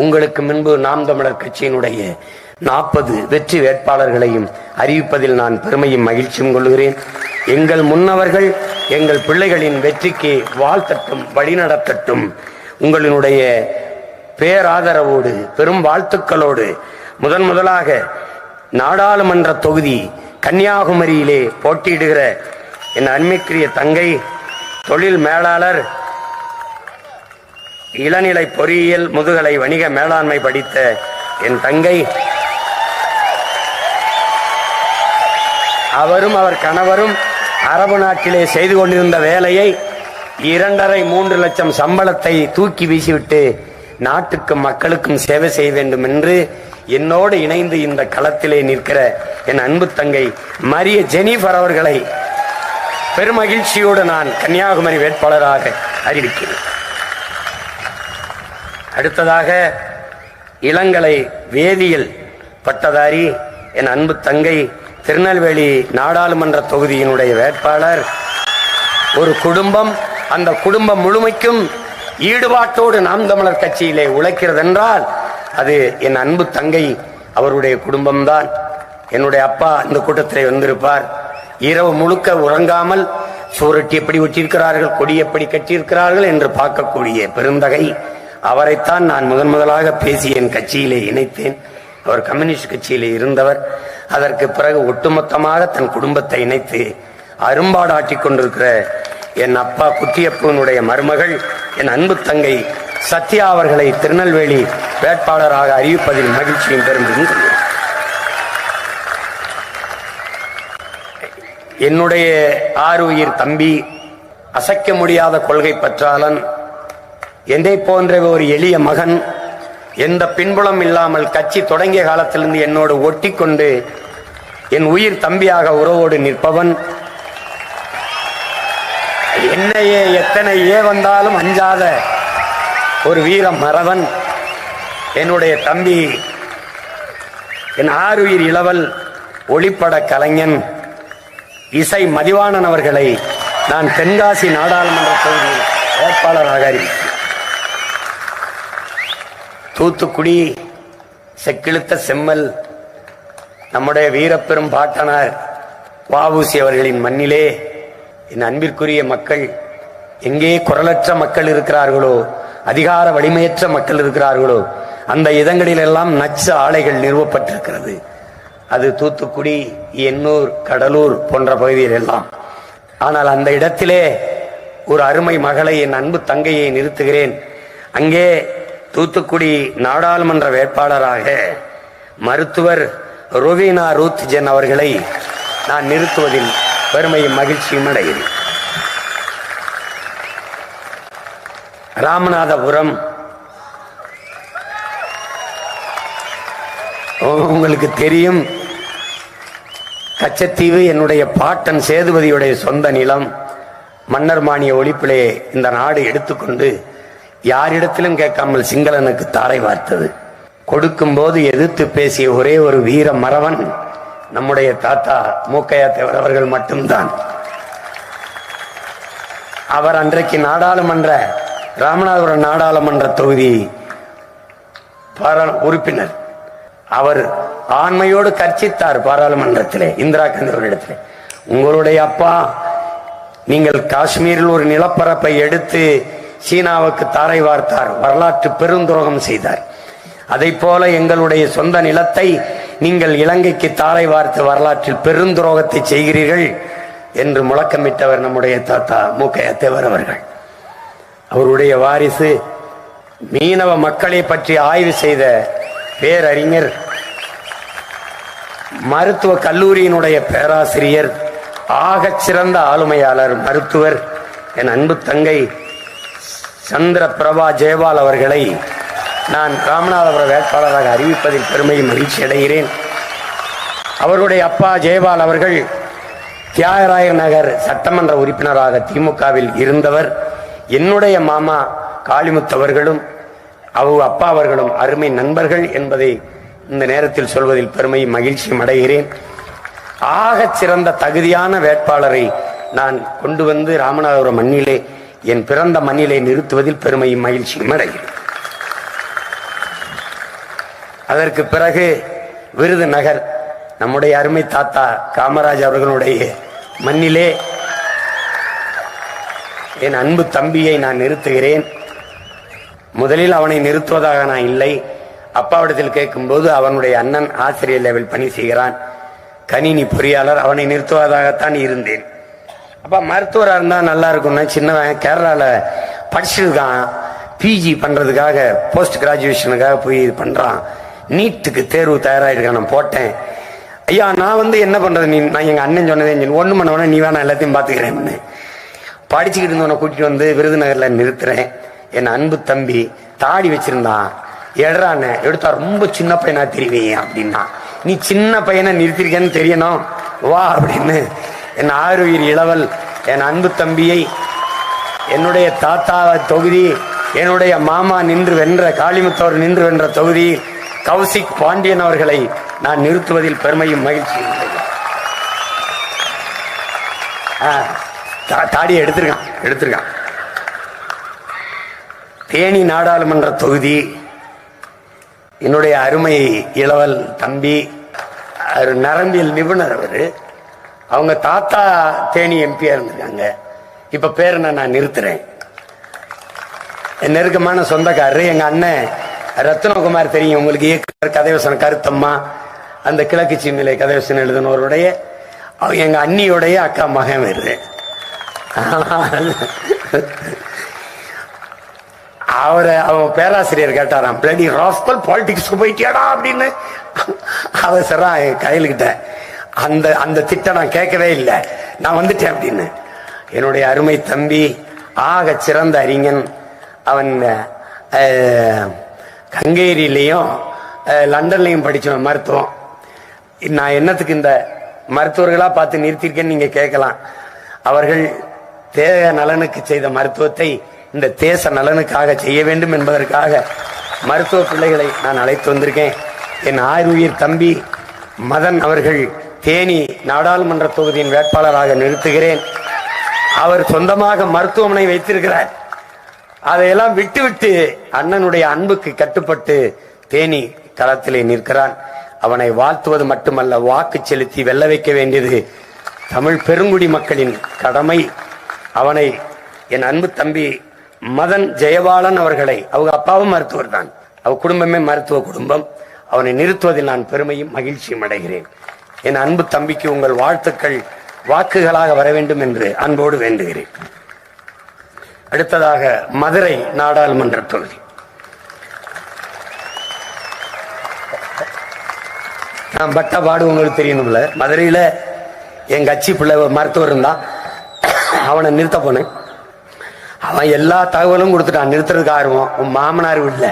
உங்களுக்கு முன்பு நாம் தமிழர் கட்சியினுடைய 40 வெற்றி வேட்பாளர்களையும் அறிவிப்பதில் நான் பெருமையும் மகிழ்ச்சியும் கொள்கிறேன். எங்கள் முன்னவர்கள் எங்கள் பிள்ளைகளின் வெற்றிக்கு வாழ்த்தட்டும், வழிநடத்தட்டும். உங்களினுடைய பேராதரவோடு பெரும் வாழ்த்துக்களோடு முதலாக நாடாளுமன்ற தொகுதி கன்னியாகுமரியிலே போட்டியிடுகிற என் அன்மைக்குரிய தங்கை தொழில் மேலாளர், இளநிலை பொறியியல், முதுகலை வணிக மேலாண்மை படித்த என் தங்கை, அவரும் அவர் கணவரும் அரபு நாட்டிலே செய்து கொண்டிருந்த வேலையை 2.5-3 லட்சம் சம்பளத்தை தூக்கி வீசிவிட்டு நாட்டுக்கும் மக்களுக்கும் சேவை செய்ய வேண்டும் என்று என்னோடு இணைந்து இந்த களத்திலே நிற்கிற என் அன்பு தங்கை மரிய ஜெனிஃபர் அவர்களை பெருமகிழ்ச்சியோடு நான் கன்னியாகுமரி வேட்பாளராக அறிவிக்கிறேன். அடுத்ததாக இளங்கலை வேதியியல் பட்டதாரி என் அன்பு தங்கை திருநெல்வேலி நாடாளுமன்ற தொகுதியினுடைய வேட்பாளர். ஒரு குடும்பம், அந்த குடும்பம் முழுமைக்கும் ஈடுபாட்டோடு நாம் தமிழர் கட்சியிலே உழைக்கிறது என்றால் அது என் அன்பு தங்கை அவருடைய குடும்பம்தான். என்னுடைய அப்பா இந்த கூட்டத்திலே வந்திருப்பார். இரவு முழுக்க உறங்காமல் சூரட்டி எப்படி ஒட்டியிருக்கிறார்கள், கொடி எப்படி கட்டியிருக்கிறார்கள் என்று பார்க்கக்கூடிய பெருந்தகை அவரைத்தான் நான் முதலாக பேசி என் கட்சியிலே இணைத்தேன். அவர் கம்யூனிஸ்ட் கட்சியிலே இருந்தவர். அதற்கு பிறகு ஒட்டுமொத்தமாக தன் குடும்பத்தை இணைத்து அரும்பாடாட்டிக் கொண்டிருக்கிற என் அப்பா குட்டியப்பனுடைய மருமகள் என் அன்பு தங்கை சத்யா அவர்களை திருநெல்வேலி வேட்பாளராக அறிவிப்பதில் மகிழ்ச்சியும் பெருமையும். என்னுடைய ஆருயிர் தம்பி, அசைக்க முடியாத கொள்கை பற்றாளன், என்னை போன்ற ஒரு எளிய மகன், எந்த பின்புலம் இல்லாமல் கட்சி தொடங்கிய காலத்திலிருந்து என்னோடு ஒட்டி கொண்டு என் உயிர் தம்பியாக உறவோடு நிற்பவன், என்னையே எத்தனை வந்தாலும் அஞ்சாத ஒரு வீர மறவன், என்னுடைய தம்பி, என் ஆருயிர் இளவல் ஒளிப்பட கலைஞன் இசை மதிவாணன் அவர்களை நான் தென்காசி நாடாளுமன்ற தொகுதியில் வேட்பாளராக அறிவித்தேன். தூத்துக்குடி செக்கிழுத்த செம்மல் நம்முடைய வீரப்பெரும் பாட்டனார் வ.உ.சி. அவர்களின் மண்ணிலே என் அன்பிற்குரிய மக்கள், எங்கே குரலற்ற மக்கள் இருக்கிறார்களோ, அதிகார வலிமையற்ற மக்கள் இருக்கிறார்களோ, அந்த இடங்களில் எல்லாம் நச்சு ஆலைகள் நிறுவப்பட்டிருக்கிறது. அது தூத்துக்குடி, எண்ணூர், கடலூர் போன்ற பகுதியில் எல்லாம். ஆனால் அந்த இடத்திலே ஒரு அருமை மகளை, என் அன்பு தங்கையை நிறுத்துகிறேன். அங்கே தூத்துக்குடி நாடாளுமன்ற வேட்பாளராக மருத்துவர் ருவீனா ரூத் ஜென் அவர்களை நான் நிறுத்துவதில் பெருமையும் மகிழ்ச்சியும் அடைகிறேன். ராமநாதபுரம், உங்களுக்கு தெரியும், கச்சத்தீவு என்னுடைய பாட்டன் சேதுபதியுடைய சொந்த நிலம். மன்னர் மானிய ஒழிப்பிலே இந்த நாடு எடுத்துக்கொண்டு யாரிடத்திலும் கேட்காமல் சிங்களனுக்கு தாரை வார்த்தது. கொடுக்கும் போது எதிர்த்து பேசிய ஒரே ஒரு வீர மறவன் நம்முடைய தாத்தா மூக்கையா தேவர் அவர்கள் மட்டும்தான். அவர் அன்றைக்கு ராமநாதபுரம் நாடாளுமன்ற தொகுதி உறுப்பினர். அவர் ஆண்மையோடு கர்ச்சித்தார் பாராளுமன்றத்திலே, இந்திரா காந்தி அவரிடத்திலே. உங்களுடைய அப்பா நீங்கள் காஷ்மீரில் ஒரு நிலப்பரப்பை எடுத்து சீனாவுக்கு தாரை வார்த்தார், வரலாற்று பெருந்துரோகம் செய்தார். அதை போல எங்களுடைய சொந்த நிலத்தை நீங்கள் இலங்கைக்கு தாரை வார்த்து வரலாற்றில் பெருந்துரோகத்தை செய்கிறீர்கள் என்று முழக்கமிட்டவர் நம்முடைய தாத்தா மூக்கையா தேவர் அவர்கள். அவருடைய வாரிசு, மீனவ மக்களை பற்றி ஆய்வு செய்த பேரறிஞர், மருத்துவ கல்லூரியினுடைய பேராசிரியர், ஆகச் சிறந்த ஆளுமையாளர், மருத்துவர் என் அன்பு தங்கை சந்திர பிரபா ஜெயபால் அவர்களை நான் ராமநாதபுரம் வேட்பாளராக அறிவிப்பதில் பெருமையும் மகிழ்ச்சி அடைகிறேன். அவருடைய அப்பா ஜெயபால் அவர்கள் தியாகராய நகர் சட்டமன்ற உறுப்பினராக திமுகவில் இருந்தவர். என்னுடைய மாமா காளிமுத்தவர்களும் அப்பா அவர்களும் அருமை நண்பர்கள் என்பதை இந்த நேரத்தில் சொல்வதில் பெருமையும் மகிழ்ச்சியும் அடைகிறேன். ஆகச் சிறந்த தகுதியான வேட்பாளரை நான் கொண்டு வந்து ராமநாதபுரம் மண்ணிலே, என் பிறந்த மண்ணிலே நிறுத்துவதில் பெருமையும் மகிழ்ச்சியும் அடைகிறேன். அதற்கு பிறகு விருதுநகர் நம்முடைய அருமை தாத்தா காமராஜ் அவர்களுடைய மண்ணிலே என் அன்பு தம்பியை நான் நிறுத்துகிறேன். முதலில் அவனை நிறுத்துவதாக நான் இல்லை. அப்பாவிடத்தில் கேட்கும்போது அவனுடைய அண்ணன் ஆசிரியர் லெவல் பணி செய்கிறான், கணினி பொறியாளர், அவனை நிறுத்துவதாகத்தான் இருந்தேன். அப்ப மருத்துவராக இருந்தா நல்லா இருக்கும்னா, சின்னவன் கேரளால படிச்சிருக்கான், பிஜி பண்றதுக்காக போஸ்ட் கிராஜுவேஷனுக்காக போய் பண்றான், நீட்டுக்கு தேர்வு தயாராயிருக்கான். நான் போட்டேன். ஐயா நான் என்ன பண்றது, நான் எங்க அண்ணன் சொன்னதே ஒண்ணு பண்ணவன, நீ வேணா எல்லாத்தையும் பாத்துக்கிறேன். படிச்சுக்கிட்டு இருந்தவனை கூட்டிட்டு வந்து விருதுநகர்ல நிறுத்துறேன். என் அன்பு தம்பி தாடி வச்சிருந்தான், எடுறான்னு எடுத்தா ரொம்ப சின்ன பையனா தெரிவிங்க அப்படின்னா, நீ சின்ன பையனை நிறுத்திருக்கேன்னு தெரியணும் வா அப்படின்னு என் ஆறுயிர் இளவல் என் அன்பு தம்பியை என்னுடைய தாத்தா தொகுதி, என்னுடைய மாமா நின்று வென்ற, காளிமுத்தவர் நின்று வென்ற தொகுதி கௌசிக் பாண்டியன் அவர்களை நான் நிறுத்துவதில் பெருமையும் மகிழ்ச்சியும். தாடியை எடுத்திருக்கான். தேனி நாடாளுமன்ற தொகுதி என்னுடைய அருமை இளவல் தம்பி, நரம்பியல் நிபுணர் அவரு. அவங்க தாத்தா தேனி எம்பியா இருந்திருக்காங்க. இப்ப பேர் நான் நிறுத்துறேன். நெருக்கமான சொந்தக்காரரு எங்க அண்ணன் ரத்னகுமார், தெரியும் உங்களுக்கு, இயக்குனர் கதைவசனம் கருத்தம்மா, அந்த கிழக்கு சீமையில கதைவசனம் எழுதினவருடைய எங்க அண்ணியுடைய அக்கா மகன் வருது. அவன் பேராசிரியர் கேட்டாராம், பிளடி ராஸ்கல் பாலிடிக்ஸ் போயிட்டியாடா அப்படின்னு. அவசரா கையில்கிட்ட அந்த திட்டம் நான் கேட்கவே இல்லை, நான் வந்துட்டேன் அப்படின்னு. என்னுடைய அருமை தம்பி ஆக சிறந்த அறிஞன். அவன் ஹங்கேரியிலையும் லண்டன்லையும் படிச்சவன் மருத்துவம். நான் என்னத்துக்கு இந்த மருத்துவர்களா பார்த்து நிறுத்திருக்கேன்னு நீங்க கேட்கலாம். அவர்கள் தேக நலனுக்கு செய்த மருத்துவத்தை இந்த தேச நலனுக்காக செய்ய வேண்டும் என்பதற்காக மருத்துவ பிள்ளைகளை நான் அழைத்து வந்திருக்கேன். என் ஆறுயிர் தம்பி மதன் அவர்கள் தேனி நாடாளுமன்ற தொகுதியின் வேட்பாளராக நிறுத்துகிறேன். அவர் சொந்தமாக மருத்துவமனை வைத்திருக்கிறார். அதையெல்லாம் விட்டுவிட்டு அண்ணனுடைய அன்புக்கு கட்டுப்பட்டு தேனி களத்திலே நிற்கிறான். அவனை வாழ்த்துவது மட்டுமல்ல, வாக்கு செலுத்தி வெல்ல வைக்க வேண்டியது தமிழ் பெருங்குடி மக்களின் கடமை. அவனை என் அன்பு தம்பி மதன் ஜெயபாலன் அவர்களை, அவங்க அப்பாவும் மருத்துவர் தான், அவ குடும்பமே மருத்துவ குடும்பம், அவனை நிறுத்துவதில் நான் பெருமையும் மகிழ்ச்சியும் அடைகிறேன். என் அன்பு தம்பிக்கு உங்கள் வாழ்த்துக்கள் வாக்குகளாக வர வேண்டும் என்று அன்போடு வேண்டுகிறேன். அடுத்ததாக மதுரை நாடாளுமன்ற தொகுதி. நான் பட்டா பாடு உங்களுக்கு தெரியணும்ல, மதுரையில எங்க அச்சி பிள்ளை மருத்துவர் இருந்தான், அவனை நிறுத்த போனேன். அவன் எல்லா தகவலும் கொடுத்துட்டான், நிறுத்துறதுக்கு ஆர்வம். உன் மாமனார் வீட்டுல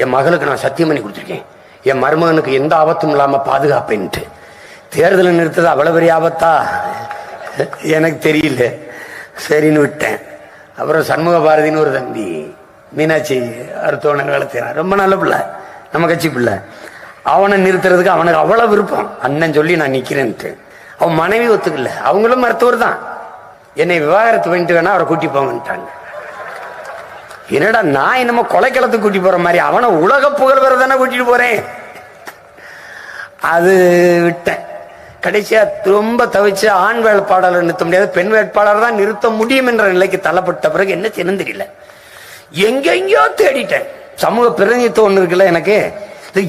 என் மகளுக்கு நான் சத்தியம் பண்ணி கொடுத்துருக்கேன், என் மருமகனுக்கு எந்த ஆபத்தும் இல்லாம பாதுகாப்பேன்ட்டு. தேர்தலை நிறுத்தது அவ்வளவு பெரிய ஆபத்தா எனக்கு தெரியல, சரின்னு விட்டேன். அப்புறம் சண்முக பாரதின்னு ஒரு தம்பி, மீனாட்சி அருத்தவனை வளர்த்தான், ரொம்ப நல்ல பிள்ளை, நம்ம கட்சி பிள்ளை. அவனை நிறுத்துறதுக்கு அவனுக்கு அவ்வளவு விருப்பம். அண்ணன் சொல்லி நான் நிக்கிறேன்ட்டு. அவன் மனைவி ஒத்துக்கல, அவங்களும் மருத்துவர் தான். என்னை விவாகரத்து பண்ணிட்டு வேணா அவரை கூட்டி போங்கன்ட்டாங்க. என்னடா நான் என்னமோ கொலைக்களத்துக்கு கூட்டி போற மாதிரி, அவனை உலக புகழ் வரதானே கூட்டிட்டு போறேன். அது விட்டேன். கடைசியா ரொம்ப தவிச்சு ஆண் வேட்பாளர் நிறுத்த முடியாது, பெண் வேட்பாளர் தான் நிறுத்த முடியும் என்ற நிலைக்கு தள்ளப்பட்ட பிறகு என்ன செய்யணும் தெரியல, எங்கெங்கயோ தேடிட்டேன். சமூக பிரதிநிதித்துவம் ஒண்ணு இருக்குல்ல எனக்கு,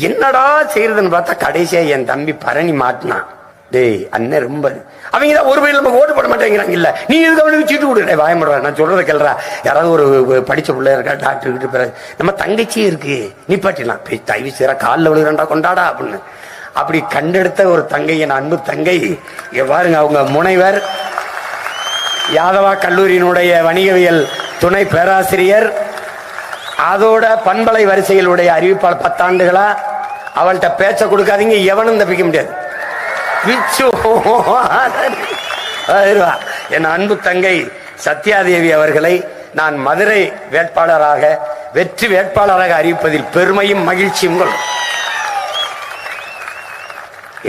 என்னடா செய்யறதுன்னு பார்த்தா கடைசியா என் தம்பி பரணி மாட்டினான். டேய் அண்ணன் ரொம்ப அவங்க தான் ஒரு வயதில் ஓட்டு போட மாட்டேங்கிறாங்க. இல்ல நீ எதுக்கு அவனுக்கு சீட்டு கொடு, வாயமுடுறா, நான் சொல்றதை கேள்றா. யாராவது ஒரு படிச்ச பிள்ளை இருக்கா, டாக்டர் கிட்ட பிறகு நம்ம தங்கச்சி இருக்கு நிப்பாட்டிடலாம், தயவு செய்யறா காலில் விழுகிறா கொண்டாடா அப்படின்னு. அப்படி கண்டெடுத்த ஒரு தங்கை, என் அன்பு தங்கை பாருங்க, அவங்க முனைவர், யாதவா கல்லூரியினுடைய வணிகவியல் துணை பேராசிரியர், அதோட பண்பலை வரிசைகளுடைய அறிவிப்பாளர் 10 ஆண்டுகளா. அவள்கிட்ட பேச்ச கொடுக்காதீங்க, எவனும் தப்பிக்க முடியாது. என் அன்பு தங்கை சத்யாதேவி அவர்களை நான் மதுரை வேட்பாளராக, வெற்றி வேட்பாளராக அறிவிப்பதில் பெருமையும் மகிழ்ச்சியும் கொள்ளும்.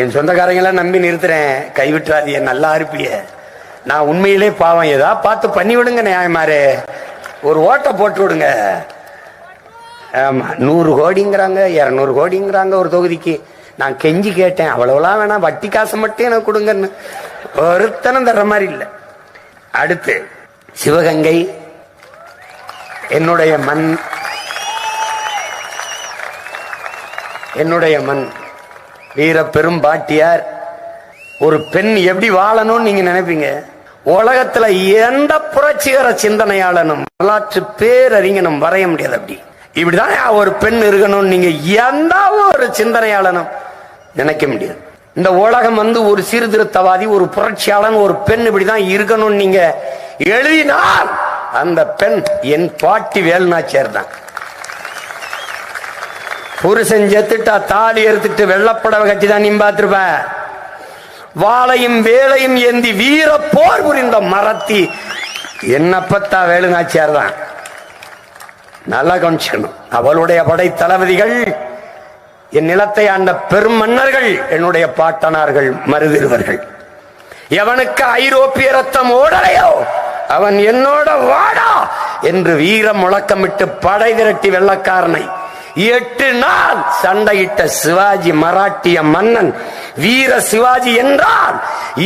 என் சொந்தக்காரங்களாம் நம்பி நிறுத்துறேன், கைவிட்டுறாதிய, நல்லா இருப்பிய. நான் உண்மையிலே பாவம், ஏதா பார்த்து பண்ணி விடுங்க, நியாயமாரு ஒரு ஓட்டை போட்டு விடுங்க. ஆமா, 100 கோடிங்கிறாங்க, 200 கோடிங்கிறாங்க ஒரு தொகுதிக்கு. நான் கெஞ்சி கேட்டேன், அவ்வளவுலாம் வேணாம், வட்டி காசு மட்டும் எனக்கு கொடுங்கன்னு. ஒருத்தனம் தர்ற மாதிரி இல்லை. அடுத்து சிவகங்கை என்னுடைய மண், என்னுடைய மண். வீர பெரும் பாட்டியார். ஒரு பெண் எப்படி வாழணும்னு நீங்க நினைப்பீங்க? உலகத்துல எந்த புரட்சிகர சிந்தனையாளனும் வரலாற்று பேரறிஞனும் வரைய முடியாது. அப்படி இப்படிதான் ஒரு பெண் இருக்கணும்னு நீங்க எந்த ஒரு சிந்தனையாளனும் நினைக்க முடியாது. இந்த உலகம் ஒரு சீர்திருத்தவாதி, ஒரு புரட்சியாளன், ஒரு பெண் இப்படிதான் இருக்கணும்னு நீங்க எழுதினால் அந்த பெண் என் பாட்டி வேலுநாச்சியார் தான். புருஷன் செத்துட்டா தாலி எடுத்துட்டு வெள்ளப்படவை கட்டி தான் நீ பார்த்திருப்ப. வாளையும் வேலையும் ஏந்தி வீர போர் புரிந்த மரத்தி என்னப்பத்தா வேலுநாச்சியார் தான். நல்லா கவனிச்சணும். அவளுடைய படை தளபதிகள், என் நிலத்தை ஆண்ட பெரும் மன்னர்கள், என்னுடைய பாட்டனார்கள், மருதிருவர்கள். எவனுக்கு ஐரோப்பிய ரத்தம் ஓடலையோ அவன் என்னோட வாடா என்று வீர முழக்கமிட்டு படை திரட்டி வெள்ளக்காரனை 8 நாள் சண்டையிட்ட சிவாஜி, மராட்டிய மன்னன் வீர சிவாஜி என்றால்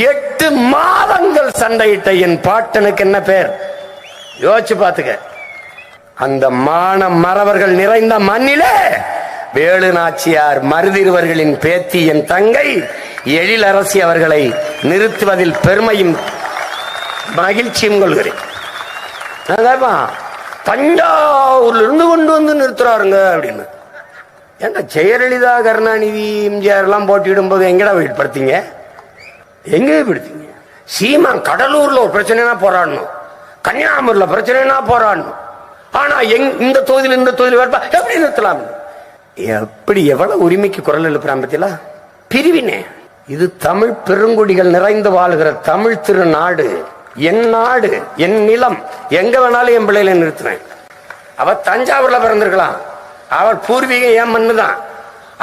8 மாதங்கள் சண்டையிட்ட என் பாட்டனுக்கு என்ன பேர்? யோசிச்சு பாத்துக்க. அந்த மான மறவர்கள் நிறைந்த மண்ணிலே வேலுநாச்சியார் மருதிருவர்களின் பேத்தி என் தங்கை எழிலரசி அவர்களை நிறுத்துவதில் பெருமையும் மகிழ்ச்சியும் கொள்கிறேன். தஞ்சாவூர்ல இருந்து கொண்டு வந்து நிறுத்துறாருங்க அப்படின்னு. ஏங்க ஜெயலலிதா, கருணாநிதி, எம்ஜிஆர் எல்லாம் போட்டியிடும் போது எங்கடா படுத்தீங்க? எங்க படுத்தீங்க? சீமான் கடலூர்ல ஒரு பிரச்சனைனா போராடணும், கன்னியாகுமரியில பிரச்சனைனா போராடணும். ஆனா இந்த தொகுதியில் இந்த தொகுதியில் வேட்பா எப்படி நிறுத்தலாம்? எப்படி எவ்வளவு உரிமைக்கு குரல் எழுப்புறான் பத்தியா? பிரிவினே. இது தமிழ் பெருங்குடிகள் நிறைந்து வாழ்கிற தமிழ் திருநாடு, என் நாடு, என் நிலம். எங்க வேணாலும் என் பிள்ளைகளை நிறுத்தினேன். அவ தஞ்சாவூர்ல பிறந்திருக்கலாம், அவள் பூர்வீகம் என் மண்ணுதான்.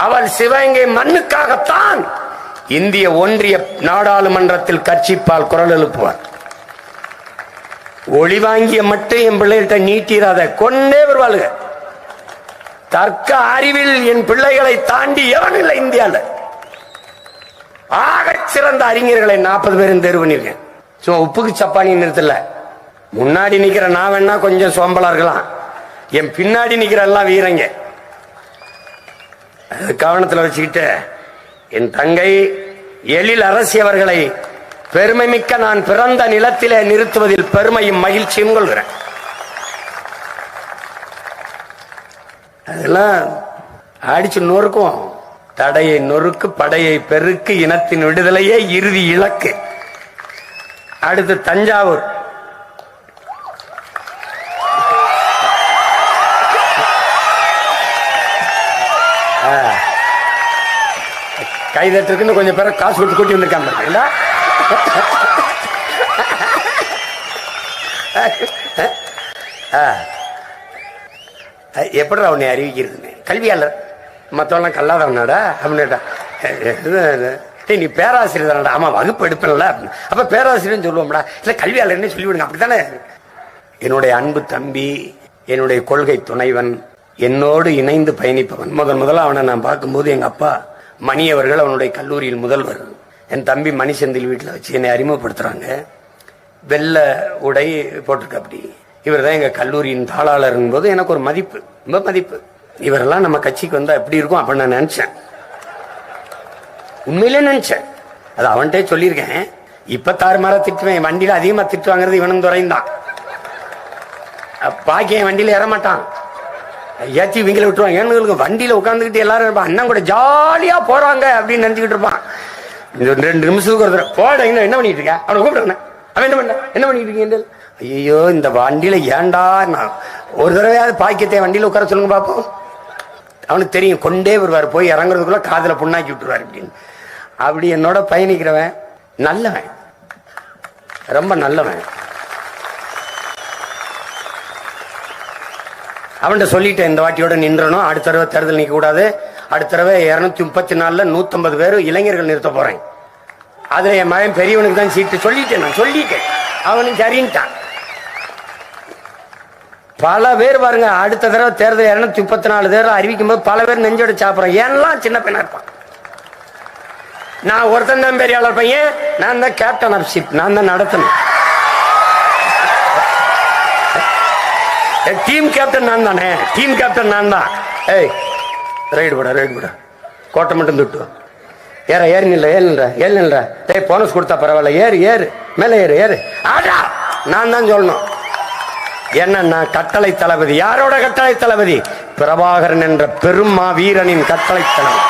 அவள் சிவகங்கை மண்ணுக்காகத்தான் இந்திய ஒன்றிய நாடாளுமன்றத்தில் கட்சிப்பால் குரல் எழுப்புவார். ஒளி வாங்கிய மட்டும் என் பிள்ளைகிட்ட நீட்டிராத, கொண்டே வருவாளுங்க. தர்க்க அறிவில் என் பிள்ளைகளை தாண்டி எவன் இல்லை இந்தியாவில். ஆக சிறந்த அறிஞர்களை 40 பேரும் தேர்வு பண்ணிருக்கேன். சும்மா உப்புக்கு சப்பானி நிறுத்தல. முன்னாடி நிக்கிற நான் வேணா கொஞ்சம் சோம்பலா இருக்கலாம், என் பின்னாடி நிக்கிற எல்லாம் வீரங்க. கவனத்தில் வச்சுக்கிட்டு என் தங்கை எழில் அரசி அவர்களை பெருமை மிக்க நான் பிறந்த நிலத்திலே நிறுத்துவதில் பெருமையும் மகிழ்ச்சியும் கொள்கிறேன். அதெல்லாம் அடிச்சு நொறுக்கும். தடையை நொறுக்கு, படையை பெருக்கு, இனத்தின் விடுதலையே இறுதி இலக்கு. அடுத்து தஞ்சாவூர். கைதட்டுக்குன்னு கொஞ்சம் பேரை காசு கொடுத்து கூட்டி வந்திருக்காங்க. எப்படி அவனை அறிவிக்கிறது? கல்வியாளர் மற்றவெல்லாம் கல்லாதவனாடா அப்படின்டா. நீ பேராசிரியர் தானடா. ஆமா, வகுப்பு எடுப்பல. அப்ப பேராசிரியர் சொல்லுவோம்டா. இல்ல கல்வியாளர்னே சொல்லிவிடுங்க, அப்படித்தானே? என்னுடைய அன்பு தம்பி, என்னுடைய கொள்கை துணைவன், என்னோடு இணைந்து பயணிப்பவன். முதல்ல அவனை நான் பார்க்கும்போது எங்க அப்பா மணி அவர்கள் அவனுடைய கல்லூரியில் முதல்வர். என் தம்பி மணி செந்தில் வீட்டில் வச்சு என்னை அறிமுகப்படுத்துறாங்க. வெள்ள உடை போட்டிருக்க. அப்படி இவர் தான் எங்க கல்லூரியின் தாளாளர் போது எனக்கு ஒரு மதிப்பு, ரொம்ப மதிப்பு. இவரெல்லாம் நம்ம கட்சிக்கு வந்தா எப்படி இருக்கும் அப்படின்னு நான் நினைச்சேன். உண்மையிலே நினைச்சேன். அது அவன்கிட்ட சொல்லியிருக்கேன். இப்ப தாறுமாறா திட்டுவேன். வண்டியில அதிகமா திட்டு வாங்குறது இவனும் துறைந்தான். பாக்கி என் வண்டியில ஏறமாட்டான், ஏற்றி இவங்களை விட்டுருவாங்க. ஏன்னு வண்டியில உட்காந்துக்கிட்டு எல்லாரும் இருப்பான், அண்ணன் கூட ஜாலியா போறாங்க அப்படின்னு நினைச்சுக்கிட்டு இருப்பான். 2 நிமிஷத்துக்கு ஒரு தடவை போட, என்ன பண்ணிட்டு இருக்க அவனை கூப்பிடுறேன். அவன் என்ன பண்ணிட்டு இருக்கீங்க? ஐயோ, இந்த வண்டியில ஏண்டா, நான் ஒரு தடவையாவது பாக்கியத்தை வண்டியில உட்கார சொல்லுங்க பாப்போம். அவனுக்கு தெரியும், கொண்டே வருவார், போய் இறங்குறதுக்குள்ள காதுல புண்ணாக்கி விட்டுருவார் அப்படின்னு. அப்படி என்னோட பயணிக்கிறவன் நல்லவன், ரொம்ப நல்லவன். அவன்கிட்ட சொல்லிட்டேன், இந்த வாட்டியோட நின்றணும், அடுத்த தடவை தேர்தல் நிற்க கூடாது, அடுத்த தடவை 234ல் 150 பேர் இளைஞர்கள் நிறுத்த போறேன், அதுல என் மகன் பெரியவனுக்கு தான் சீட்டு சொல்லிட்டேன். நான் சொல்லிட்டேன், அவனும் சரின்ட்டான். பல பேர் பாருங்க, அடுத்த தடவை தேர்தல் 234 தேர்தல் அறிவிக்கும் போது பல பேர் நெஞ்சோட சாப்பிட்றோம். ஏன்லாம் சின்ன பையனா இருப்பான். நான் ஒருத்தன் தான் பெரியாளர் பையன், நான் தான் கேப்டன் ஆஃப் ஷிப், நான் தான் நடத்தணும். டீம் கேப்டன் நான் தானே, டீம் கேப்டன் நான் தான். ஏய் ரைடு போட கோட்டை மட்டும் துட்டு ஏற ஏறி நில்ல ஏழு நில்ற. டேய் போனஸ் கொடுத்தா பரவாயில்ல, ஏறு மேலே ஏறு ஆடா. நான் தான் சொல்லணும். என்ன கட்டளை தளபதி. யாரோட கட்டளை தளபதி? பிரபாகரன் என்ற பெரும் வீரனின் கட்டளை தளபதி.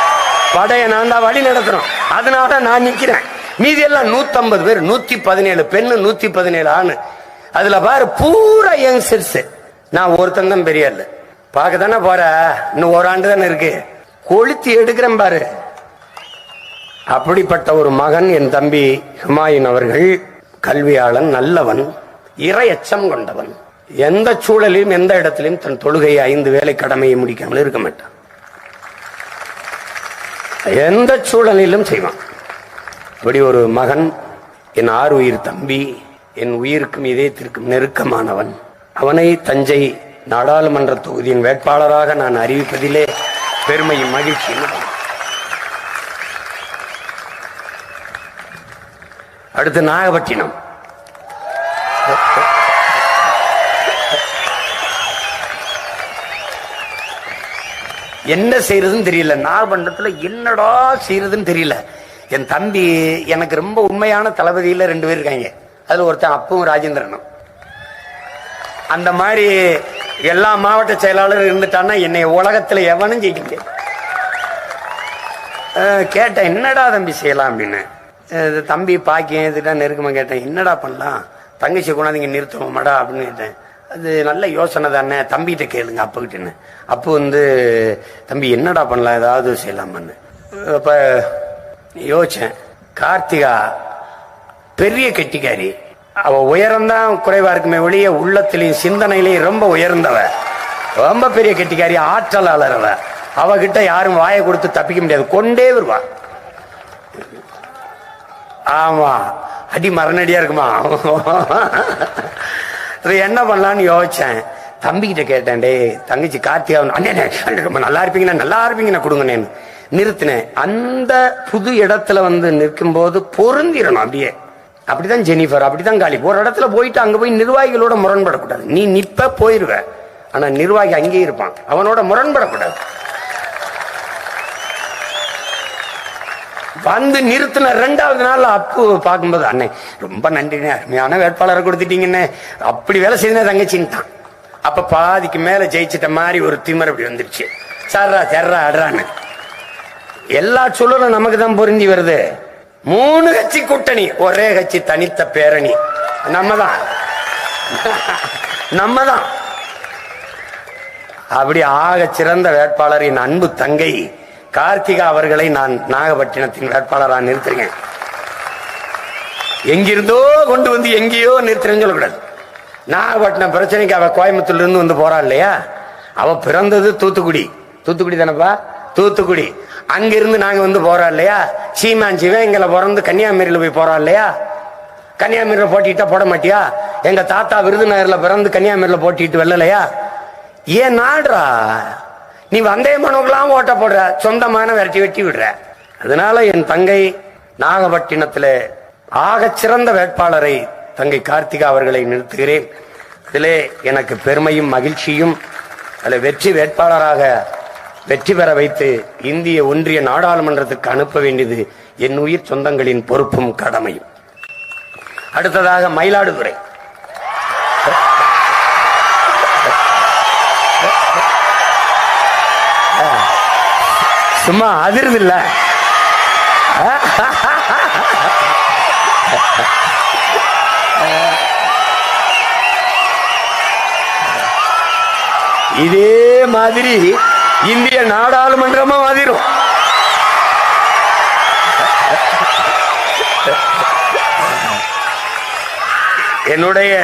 படைய நான் தான் வழி நடத்துறோம். அதனால நான் நிக்கிறேன். மீதி எல்லாம் 150 பேர், 117 பெண்ணு, 117 ஆணு. அதுல பாரு பூரா யங்ஸ்டர்ஸ். நான் ஒருத்தன் தான் பெரிய ஆளு. பார்க்க தானே போற, இன்னும் ஒரு ஆண்டு தானே இருக்கு. கொளுத்தி எடுக்கிறேன் பாரு. அப்படிப்பட்ட ஒரு மகன் என் தம்பி ஹுமாயூன் அவர்கள். கல்வியாளன், நல்லவன், இறையச்சம் கொண்டவன். எந்த சூழலிலும் எந்த இடத்திலும் தன் தொழுகையை 5 வேளை கடமையை முடிக்காமல் இருக்க மாட்டான். எந்த சூழலிலும் செய்வான். இப்படி ஒரு மகன் என் ஆறுயிர் தம்பி, என் உயிருக்கும் இதயத்திற்கும் நெருக்கமானவன். அவனை தஞ்சை நாடாளுமன்ற தொகுதியின் வேட்பாளராக நான் அறிவிப்பதிலே பெருமையும் மகிழ்ச்சியும். அடுத்து நாகப்பட்டினம். என்ன செய்யறதுன்னு தெரியல. நாகப்பட்டினத்துல என்னடா செய்யறதுன்னு தெரியல. என் தம்பி எனக்கு ரொம்ப உண்மையான தளபதியில 2 பேர் இருக்காங்க. அதுல ஒருத்தன் அப்பும் ராஜேந்திரனும். அந்த மாதிரி எல்லா மாவட்ட செயலாளரும் இருந்துட்டான்னா என்னை உலகத்துல எவனும் ஜெயிக்க முடியாது. கேட்டேன், என்னடா தம்பி செய்யலாம் அப்படின்னு. தம்பி பாக்கியம் இதுதான் நெருக்கமா கேட்டேன், என்னடா பண்ணலாம், தங்கச்சி கொண்டாந்து இங்க நிறுத்துவோமாடா அப்படின்னு கேட்டேன். அது நல்ல யோசனை தானே, தம்பிகிட்ட கேளுங்க அப்புக்கிட்டேன்னு. அப்போ தம்பி என்னடா பண்ணலாம், ஏதாவது செய்யலாமான்னு. அப்ப யோசிச்சேன். கார்த்திகா பெரிய கெட்டிக்காரி. அவ உயரம்தான் குறைவா இருக்குமே ஒழிய உள்ளத்திலையும் சிந்தனையிலையும் ரொம்ப உயர்ந்தவ, ரொம்ப பெரிய கெட்டிக்காரி, ஆற்றலாளர். அவகிட்ட யாரும் வாயை கொடுத்து தப்பிக்க முடியாது, கொண்டே வருவா. ஆமா, அடி மரணடியா இருக்குமா. என்ன பண்ணலான்னு யோசிச்சேன். தம்பிக்கிட்ட கேட்டேன், டே தங்கச்சி கார்த்திகா அண்ணே ரொம்ப நல்லா இருப்பீங்கன்னா கொடுங்கண்ணே நிறுத்தினேன். அந்த புது இடத்துல நிற்கும் போது பொருந்திரணும். அப்படிதான் ஜெனிஃபர், அப்படிதான் காலி. ஒரு இடத்துல போயிட்டு அங்க போய் நிர்வாகிகளோட முரண்படக்கூடாது. நீ நிப்ப போயிருவ, ஆனா நிர்வாகி அங்கேயே இருப்பான், அவனோட முரண்படக்கூடாது. நிறுத்தின 2வது நாள் அப்பு பார்க்கும்போது, அண்ணே ரொம்ப நன்றிண்ணே, அருமையான வேட்பாளரை கொடுத்துட்டீங்கன்னு. அப்படி வேலை செய்த தங்கச்சின்ட்டான். அப்ப பாதிக்கு மேல ஜெயிச்சிட்ட மாதிரி ஒரு திமர் அப்படி வந்துருச்சு. சர்றா அடுறான்னு எல்லா சூழலும் நமக்கு தான் பொருந்தி வருது. 3 கட்சி கூட்டணி, ஒரே கட்சி தனித்த பேரணி. நம்மதான் அப்படி ஆக சிறந்த வேட்பாளர் என் அன்பு தங்கை கார்த்திகா அவர்களை நான் நாகப்பட்டினத்தின் வேட்பாளராக நிறுத்துறேன். எங்கிருந்தோ கொண்டு வந்து எங்கேயோ நிறுத்துறேன்னு சொல்லக்கூடாது. நாகப்பட்டினம் பிரச்சனைக்கு அவ கோயம்புத்தூர்ல இருந்து போறா இல்லையா. அவ பிறந்தது தூத்துக்குடி தானப்பா, தூத்துக்குடி. அங்கிருந்து நாங்க போறா இல்லையா. சீமான் சிவங்களை பிறந்து கன்னியாகுமரியில போய் போறா இல்லையா. கன்னியாகுமரியில போட்டிட்டா போட மாட்டியா. எங்க தாத்தா விருதுநகர்ல பிறந்து கன்னியாகுமரியில போட்டிட்டு வெள்ளலையா. ஏன் நாடுறா, நீ வந்தே மனுக்கெல்லாம் ஓட்ட போடுற, சொந்தமான வெட்டி விடுற. அதனால என் தங்கை நாகப்பட்டினத்துல ஆக சிறந்த வேட்பாளரை தங்கை கார்த்திகா அவர்களை நிறுத்துகிறேன். இதிலே எனக்கு பெருமையும் மகிழ்ச்சியும். அதில் வெற்றி வேட்பாளராக வெற்றி பெற வைத்து இந்திய ஒன்றிய நாடாளுமன்றத்துக்கு அனுப்ப வேண்டியது என் உயிர் சொந்தங்களின் பொறுப்பும் கடமையும். அடுத்ததாக மயிலாடுதுறை. சும்மா அதிர்வு இல்ல, இதே மாதிரி இந்திய நாடாளுமன்றமா மாதிரும். என்னுடைய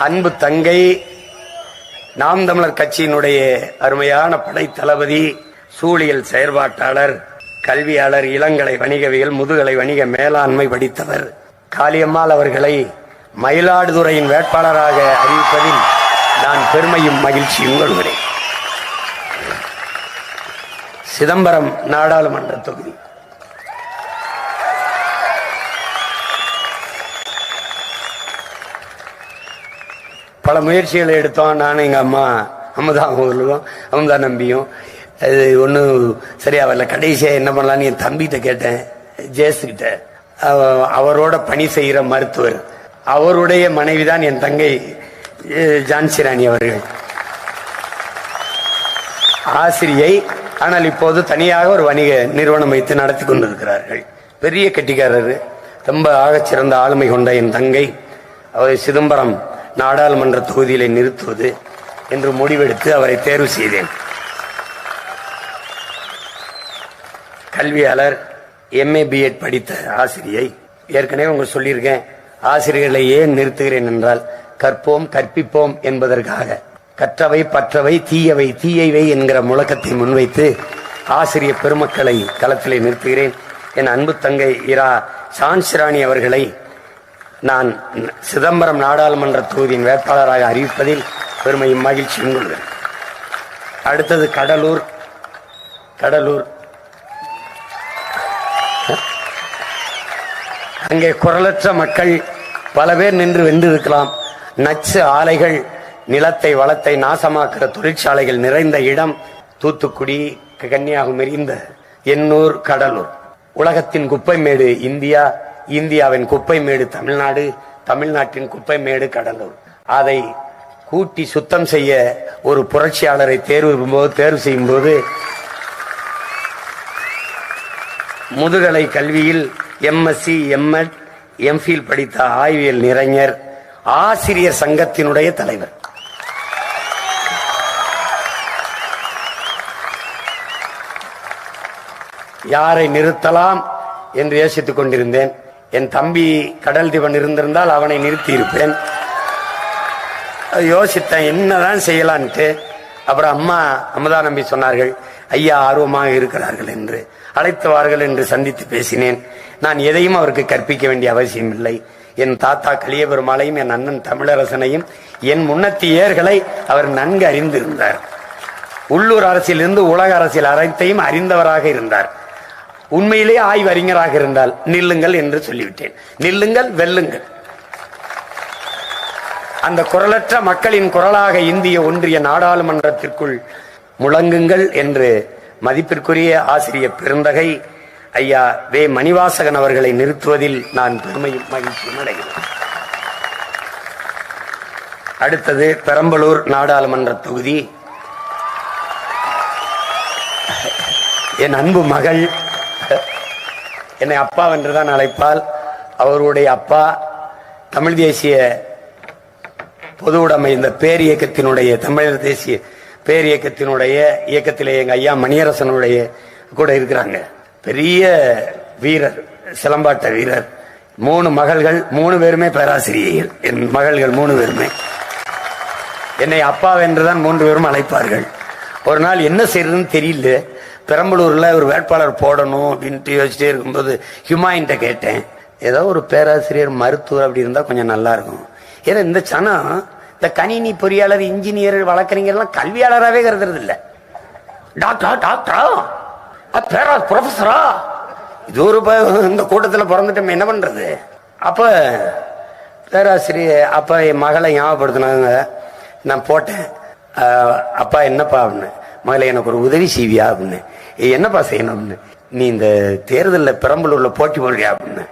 அன்பு தங்கை, நாம் தமிழர் கட்சியினுடைய அருமையான படை தளபதி, சூழியல் செயற்பாட்டாளர், கல்வியாளர், இளங்கலை வணிகவியல், முதுகலை வணிக மேலாண்மை படித்தவர் காளியம்மாள் அவர்களை மயிலாடுதுறையின் வேட்பாளராக அறிவிப்பதில் நான் பெருமையும் மகிழ்ச்சியும் கொள்கிறேன். சிதம்பரம் நாடாளுமன்ற தொகுதி பல முயற்சிகளை எடுத்தோம். நானும் எங்க அம்மா அமுதா அவர்களும் அமுதா நம்பியும் அது ஒன்றும் சரியா வரல. கடைசியாக என்ன பண்ணலான்னு என் தம்பிகிட்ட கேட்டேன், ஜேசுகிட்ட. அவரோட பணி செய்கிற மருத்துவர், அவருடைய மனைவிதான் என் தங்கை ஜான்சி ராணி அவர்கள். ஆசிரியை, ஆனால் இப்போது தனியாக ஒரு வணிக நிறுவனம் வைத்து நடத்தி கொண்டிருக்கிறார்கள். பெரிய கெட்டிக்காரர், ரொம்ப ஆகச்சிறந்த ஆளுமை கொண்ட என் தங்கை அவரை சிதம்பரம் நாடாளுமன்ற தொகுதியிலே நிறுத்துவது என்று முடிவெடுத்து அவரை தேர்வு செய்தேன். கல்வியாளர், MA BEd படித்த ஆசிரியை. ஏற்கனவே உங்களுக்கு சொல்லியிருக்கேன், ஆசிரியர்களை ஏன் நிறுத்துகிறேன் என்றால் கற்போம் கற்பிப்போம் என்பதற்காக. கற்றவை பற்றவை தீயவை தீயவை என்கிற முழக்கத்தை முன்வைத்து ஆசிரியர் பெருமக்களை களத்திலே நிறுத்துகிறேன். என் அன்பு தங்கை இரா ஜான்சி ராணி அவர்களை நான் சிதம்பரம் நாடாளுமன்ற தொகுதியின் வேட்பாளராக அறிவிப்பதில் பெருமையும் மகிழ்ச்சியும் கொள்கிறேன். அடுத்தது கடலூர். அங்கே குரலற்ற மக்கள் பல பேர் நின்று வென்றிருக்கலாம். நச்சு ஆலைகள், நிலத்தை வளத்தை நாசமாக்குற தொழிற்சாலைகள் நிறைந்த இடம் தூத்துக்குடி, கன்னியாகுமரி, இந்த எண்ணூர், கடலூர். உலகத்தின் குப்பை மேடு இந்தியா, இந்தியாவின் குப்பை மேடு தமிழ்நாடு, தமிழ்நாட்டின் குப்பை மேடு கடலூர். அதை கூட்டி சுத்தம் செய்ய ஒரு புரட்சியாளரை தேர்வு செய்யும் போது முதுகலை கல்வியில் MSc MAd MPhil படித்த ஆய்வியல் நிறைஞர், ஆசிரியர் சங்கத்தினுடைய தலைவர். யாரை நிறுத்தலாம் என்று யோசித்துக் கொண்டிருந்தேன். என் தம்பி கடல் திவன் இருந்திருந்தால் அவனை நிறுத்தி இருப்பேன். யோசித்தேன் என்னதான் செய்யலான்ட்டு. அப்புறம் அம்மா அமுதா நம்பி சொன்னார்கள், ஐயா ஆர்வமாக இருக்கிறார்கள் என்று அழைத்துவார்கள் என்று சந்தித்து பேசினேன். நான் எதையும் அவருக்கு கற்பிக்க வேண்டிய அவசியம் இல்லை. என் தாத்தா கலியபெருமாளையும் என் அண்ணன் தமிழரசனையும் என் முன்னத்தியர்களை அவர் நன்கு அறிந்திருந்தார். உள்ளூர் அரசியலிருந்து உலக அரசியல் அனைத்தையும் அறிந்தவராக இருந்தார். உண்மையிலே ஆய்வு அறிஞராக இருந்தால் நில்லுங்கள் என்று சொல்லிவிட்டேன். நில்லுங்கள், வெல்லுங்கள். அந்த குரலற்ற மக்களின் குரலாக இந்திய ஒன்றிய நாடாளுமன்றத்திற்குள் முழங்குங்கள் என்று மதிப்பிற்குரிய ஆசிரியர் பெருந்தகை ஐயா வே மணிவாசகன் அவர்களை நிறுத்துவதில் நான் பெருமையும் மகிழ்ச்சியும் அடைகிறேன். அடுத்தது பெரம்பலூர் நாடாளுமன்ற தொகுதி. என் அன்பு மகள் என்னை அப்பா என்றுதான் அழைப்பால். அவருடைய அப்பா தமிழ் தேசிய பொது உடைமை இந்த பேர் இயக்கத்தினுடைய தமிழர் தேசிய பேர் இயக்கத்தினுடைய இயக்கத்திலே எங்க ஐயா மணியரசனுடைய கூட இருக்கிறாங்க. பெரிய வீரர், சிலம்பாட்ட வீரர். 3 மகள்கள், 3 பேருமே பேராசிரியர்கள். என் மகள்கள் 3 பேருமே என்னை அப்பா என்றுதான் 3 பேரும் அழைப்பார்கள். ஒரு நாள் என்ன செய்யறதுன்னு தெரியல, பெரம்பலூர்ல ஒரு வேட்பாளர் போடணும் அப்படின்ட்டு யோசிச்சுட்டே இருக்கும்போது ஹிமாயின்ட்ட கேட்டேன், ஏதோ ஒரு பேராசிரியர் மருத்துவர் அப்படி இருந்தா கொஞ்சம் நல்லா இருக்கும். ஏன்னா இந்த சனம் இந்த கணினி பொறியாளர், இன்ஜினியர், வழக்கறிஞர்லாம் கல்வியாளராகவே கருதுறது இல்லை. டாக்டரா ப்ரொஃபஸரா, இது ஒரு இந்த கூட்டத்தில் பிறந்துட்டோம், என்ன பண்றது? அப்ப பேராசிரியர் அப்ப என் மகளை ஞாபகப்படுத்தினாங்க. நான் போட்டேன், அப்பா என்னப்பா அப்படின்னு. மகளை எனக்கு ஒரு உதவி செய்வியா அப்படின்னு. என்னப்பா செய்யணும் அப்படின்னு. நீ இந்த தேர்தலில் பெரம்பலூர்ல போட்டி போடுறியா அப்படின்னு.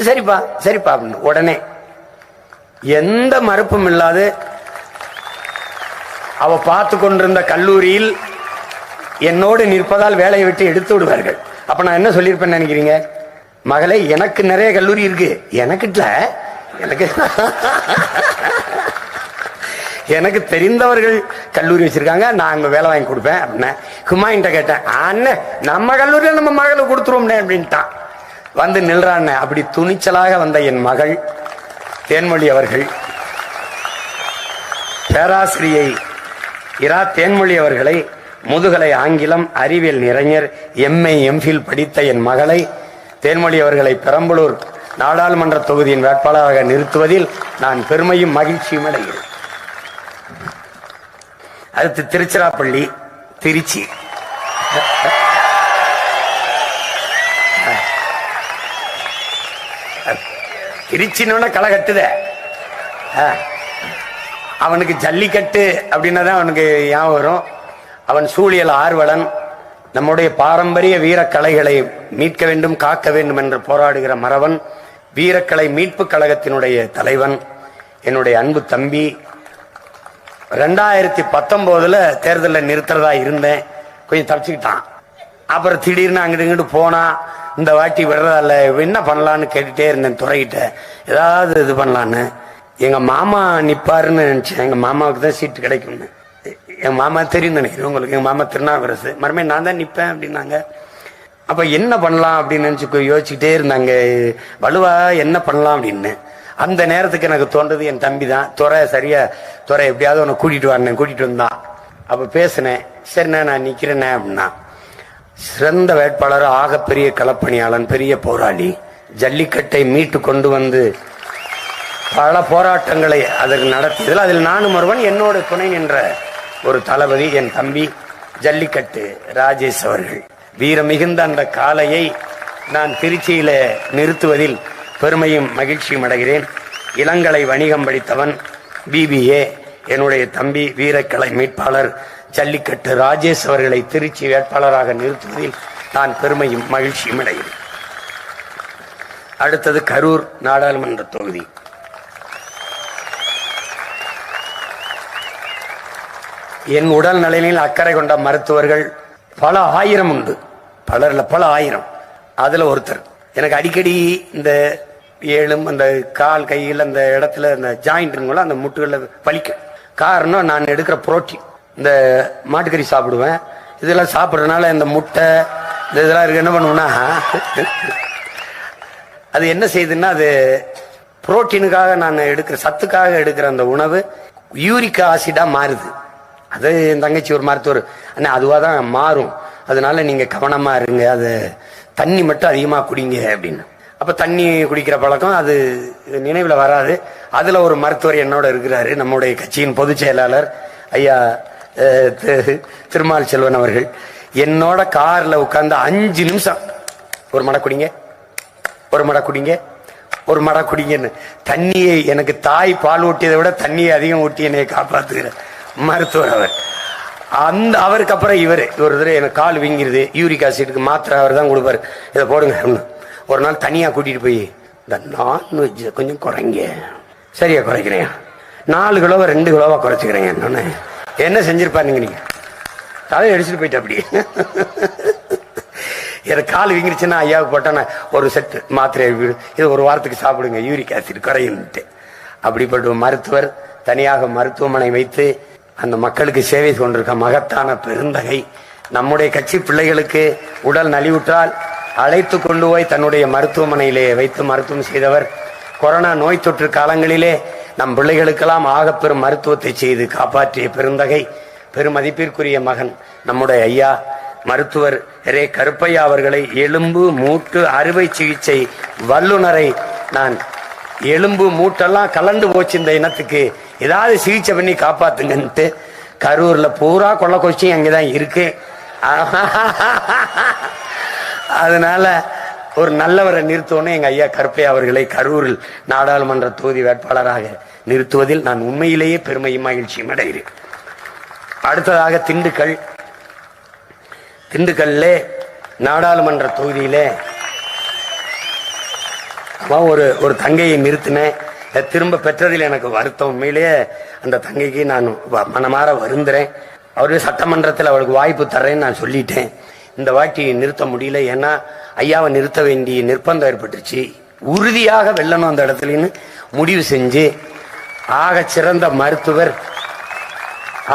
சரிப்பா சரிப்பா அப்படின்னு. உடனே எந்த மறுப்பும் இல்லாது அவ பார்த்து கொண்டிருந்த கல்லூரியில் என்னோடு நிற்பதால் வேலையை விட்டு எடுத்து விடுவார்கள். அப்ப நான் என்ன சொல்லியிருப்பேன்னு நினைக்கிறீங்க? மகளே, எனக்கு நிறைய கல்லூரி இருக்கு, எனக்கு தெரிந்தவர்கள் கல்லூரி வச்சிருக்காங்க, நான் அங்க வேலை வாங்கி கொடுப்பேன் அப்படின்னு ஹுமாயின்ட்ட கேட்டேன். அண்ணன் நம்ம கல்லூரியில் நம்ம மகளுக்கு கொடுத்துருவோம்னே அப்படின்ட்டான். வந்து நில்றான். அப்படி துணிச்சலாக வந்த என் மகள் தேன்மொழி அவர்கள், பேராசிரியை இரா தேன்மொழி அவர்களை, முதுகலை ஆங்கிலம் அறிவியல் நிறைஞர் MA MPhil படித்த என் மகளை தேன்மொழி அவர்களை பெரம்பலூர் நாடாளுமன்ற தொகுதியின் வேட்பாளராக நிறுத்துவதில் நான் பெருமையும் மகிழ்ச்சியும் அடைகிறேன். அடுத்து திருச்சிராப்பள்ளி, திருச்சி. திருச்சின்னு களை கட்டுத. அவனுக்கு ஜல்லிக்கட்டு அப்படின்னதான் அவனுக்கு ஞாபகம் வரும். அவன் சூழியல் ஆர்வலன். நம்முடைய பாரம்பரிய வீரக்கலைகளை மீட்க வேண்டும், காக்க வேண்டும் என்று போராடுகிற மறவன். வீரக்கலை மீட்பு கழகத்தினுடைய தலைவன், என்னுடைய அன்பு தம்பி. 2019 தேர்தலில் நிறுத்துறதா இருந்தேன், கொஞ்சம் தப்பிச்சுக்கிட்டான். அப்புறம் திடீர்னு அங்கிட்டு இங்கிட்டு போனா, இந்த வாட்டி விடுறதால என்ன பண்ணலான்னு கேட்டுட்டே இருந்தேன் துறைகிட்ட, ஏதாவது இது பண்ணலான்னு. எங்க மாமா நிப்பாருன்னு நினைச்சேன். எங்க மாமாவுக்கு தான் சீட்டு கிடைக்கும்னு. எங்க மாமா தெரியும் நினைக்கிறேன் உங்களுக்கு. எங்க மாமா திருநாவுக்கரசு, மறுபடியும் நான் தான் நிப்பேன் அப்படின்னாங்க. அப்ப என்ன பண்ணலாம் அப்படின்னு நினைச்சு யோசிச்சுட்டே இருந்தாங்க. வலுவா என்ன பண்ணலாம் அப்படின்னு. அந்த நேரத்துக்கு எனக்கு தோன்றது என் தம்பி தான். துறை சரியா, துறை எப்படியாவது உன்னை கூட்டிட்டு வரேன், கூட்டிட்டு வந்தான். அப்ப பேசினேன். சரிண்ணா நான் நிக்கிறேன்னே அப்படின்னா. சிறந்த வேட்பாளர், ஆகப்பெரிய களப்பணியாளன், பெரிய போராளி, ஜல்லிக்கட்டை மீட்டு கொண்டு வந்து பல போராட்டங்களை அதற்கு நடத்தியதில் அதில் நானும் ஒருவன். என்னோட துணை நின்ற ஒரு தளபதி என் தம்பி ஜல்லிக்கட்டு ராஜேஷ் அவர்கள். வீர மிகுந்த அந்த காளையை நான் திருச்சியில நிறுத்துவதில் பெருமையும் மகிழ்ச்சியும் அடைகிறேன். இளங்கலை வணிகம் படித்தவன், BBA. என்னுடைய தம்பி வீரக்கலை மீட்பாளர் ஜல்லிக்கட்டு ராஜேஷ் அவர்களை திருச்சி வேட்பாளராக நிறுத்துவதில் நான் பெருமையும் மகிழ்ச்சியும் அடைகிறேன். அடுத்தது கரூர் நாடாளுமன்ற தொகுதி. என் உடல் நலனில் அக்கறை கொண்ட மருத்துவர்கள் பல ஆயிரம் உண்டு. பல ஆயிரம். அதுல ஒருத்தர் எனக்கு அடிக்கடி இந்த ஏழும் அந்த கால் கையில் அந்த இடத்துல அந்த ஜாயிண்ட் அந்த முட்டுகள்ல வலிக்கும். காரணம் நான் எடுக்கிற புரோட்டீன். இந்த மாட்டுக்கறி சாப்பிடுவேன். இதெல்லாம் சாப்பிட்றதுனால இந்த முட்டை இந்த இதெல்லாம் இருக்கு. என்ன பண்ணுவோம்னா அது என்ன செய்யுதுன்னா, அது புரோட்டீனுக்காக நான் எடுக்கிற, சத்துக்காக எடுக்கிற அந்த உணவு யூரிக் ஆசிடா மாறுது. அது என் தங்கச்சி ஒரு மருத்துவர், அண்ணா அதுவாக தான் மாறும், அதனால நீங்க கவனமா இருங்க, அது தண்ணி மட்டும் அதிகமா குடிங்க அப்படின்னு. அப்ப தண்ணி குடிக்கிற பழக்கம் அது நினைவுல வராது. அதுல ஒரு மருத்துவர் என்னோட இருக்கிறாரு, நம்முடைய கட்சியின் பொதுச் செயலாளர் ஐயா திருமால் செல்வன் அவர்கள். என்னோட கார்ல உட்கார்ந்து 5 நிமிஷம் ஒரு மடை குடிங்க, ஒரு மடை குடிங்க, ஒரு மடை குடிங்கன்னு தண்ணியை, எனக்கு தாய் பால் ஊட்டியதை விட தண்ணியை அதிகம் ஊட்டி என்னை காப்பாத்துகிற மருத்துவர் அவர். அந்த அவருக்கு அப்புறம் இவர் ஒரு தடவை எனக்கு கால் வீங்கிருது, யூரிக் ஆசிடுக்கு மாத்திரை அவர் தான் கொடுப்பாரு, இதை போடுங்க. ஒரு நாள் தனியா கூட்டிட்டு போய் இந்த நான்வெஜ் கொஞ்சம் குறைங்க. சரியா குறைக்கிறேன், 4 கிலோவா 2 கிலோவா குறைச்சிக்கிறேன். என்னன்னு என்ன செஞ்சிருப்பாருங்க, நீங்க தலையை அடிச்சுட்டு போயிட்டு அப்படி எனக்கு கால் வீங்கிருச்சுன்னா ஐயாவுக்கு போட்டா ஒரு செட்டு மாத்திரை, இது ஒரு வாரத்துக்கு சாப்பிடுங்க, யூரிக் ஆசிட் குறையுன்ட்டு. அப்படிப்பட்ட மருத்துவர் தனியாக மருத்துவமனை வைத்து அந்த மக்களுக்கு சேவை கொண்டிருக்க மகத்தான பெருந்தகை. நம்முடைய கட்சி பிள்ளைகளுக்கு உடல் நலிவுற்றால் அழைத்து கொண்டு போய் தன்னுடைய மருத்துவமனையிலே வைத்து மருத்துவம் செய்தவர். கொரோனா நோய் தொற்று காலங்களிலே நம் பிள்ளைகளுக்கெல்லாம் ஆகப்பெரும் மருத்துவத்தை செய்து காப்பாற்றிய பெருந்தகை, பெருமதிப்பிற்குரிய மகன் நம்முடைய ஐயா மருத்துவர் ரே கருப்பையா அவர்களை, எலும்பு மூட்டு அறுவை சிகிச்சை வல்லுநரை, நான் எலும்பு மூட்டெல்லாம் கலந்து போச்சு இந்த இனத்துக்கு, ஏதாவது சிகிச்சை பண்ணி காப்பாத்துங்கன்ட்டு கரூர்ல பூரா கொள்ள கொச்சி அங்கதான் இருக்கு. அதனால ஒரு நல்லவரை நிறுத்தணும். எங்க ஐயா கருப்பையா அவர்களை கரூரில் நாடாளுமன்ற தொகுதி வேட்பாளராக நிறுத்துவதில் நான் உண்மையிலேயே பெருமையும் மகிழ்ச்சியும் அடைகிறேன். அடுத்ததாக திண்டுக்கல். திண்டுக்கல்ல நாடாளுமன்ற தொகுதியிலே ஒரு தங்கையை நிறுத்தினேன். திரும்ப பெற்றதில் எனக்கு வருத்தம். உண்மையிலேயே அந்த தங்கைக்கு நான் மனமாற வருந்துறேன். அவரு சட்டமன்றத்தில் அவளுக்கு வாய்ப்பு தர்றேன்னு நான் சொல்லிட்டேன். இந்த வாட்டி நிறுத்த முடியல, ஏன்னா ஐயாவை நிறுத்த வேண்டிய நிர்பந்தம் ஏற்பட்டுச்சு. உறுதியாக வெல்லணும் அந்த இடத்துலன்னு முடிவு செஞ்சு ஆக சிறந்த மருத்துவர்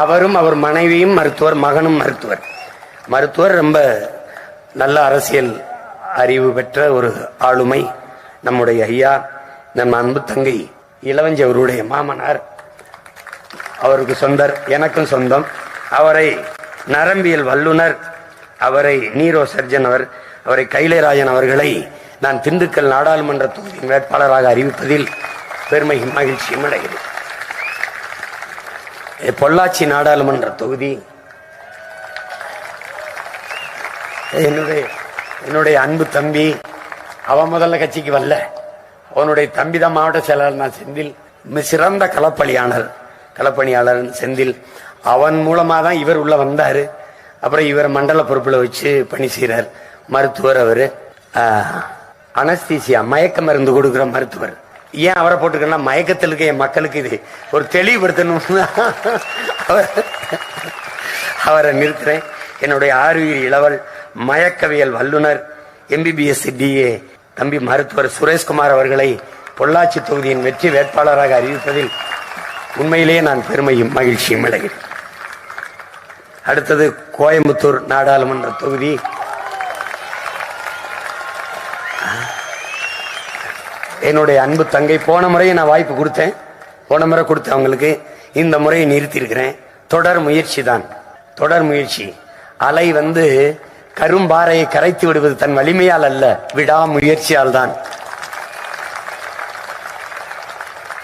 அவரும், அவர் மனைவியும் மருத்துவர், மகனும் மருத்துவர். மருத்துவர் ரொம்ப நல்ல அரசியல் அறிவு பெற்ற ஒரு ஆளுமை நம்முடைய ஐயா. நம் அன்பு தங்கை இளவஞ்சி அவருடைய மாமனார், அவருக்கு சொந்தர், எனக்கும் சொந்தம். அவரை நரம்பியல் வல்லுனர், அவரை நீரோ சர்ஜன், அவரை கைலேராஜன் அவர்களை நான் திண்டுக்கல் நாடாளுமன்ற தொகுதியின் வேட்பாளராக அறிவிப்பதில் பெருமை மகிழ்ச்சியும் அடைகிறேன். பொள்ளாச்சி நாடாளுமன்ற தொகுதி என்னுடைய அன்பு தம்பி. அவன் முதல்ல கட்சிக்கு வரல, அவனுடைய தம்பி தான் மாவட்ட செயலாளர். நான் செந்தில், சிறந்த களப்பணியாளர் செந்தில். அவன் மூலமா தான் இவர் உள்ள வந்தாரு. அப்புறம் இவர் மண்டல பொறுப்புல வச்சு பணி செய்யறார். மருத்துவர் அவரு, அனஸ்தீசியா மயக்க மருந்து கொடுக்கிற மருத்துவர். ஏன் அவரை போட்டுக்கன்னா, மயக்கத்தில் இருக்க என் மக்களுக்கு இது ஒரு தெளிவுபடுத்தணும், அவரை நிறுத்துறேன். என்னுடைய ஆர்வீர் இளவல் மயக்கவியல் வல்லுனர் MBBS DA தம்பி மருத்துவர் சுரேஷ்குமார் அவர்களை பொள்ளாச்சி தொகுதியின் வெற்றி வேட்பாளராக அறிவிப்பதில் உண்மையிலேயே நான் பெருமையும் மகிழ்ச்சியும் அடைகிறேன். அடுத்தது கோயம்புத்தூர் நாடாளுமன்ற தொகுதி. என்னுடைய அன்பு தங்கை. போன முறையை நான் வாய்ப்பு கொடுத்தேன், அவங்களுக்கு. இந்த முறையை நிறுத்தி இருக்கிறேன். தொடர் முயற்சி தான், தொடர் முயற்சி. அலை கரும்பாறையை கரைத்து விடுவது தன் வலிமையால் அல்ல, விடாமுயற்சியால் தான்.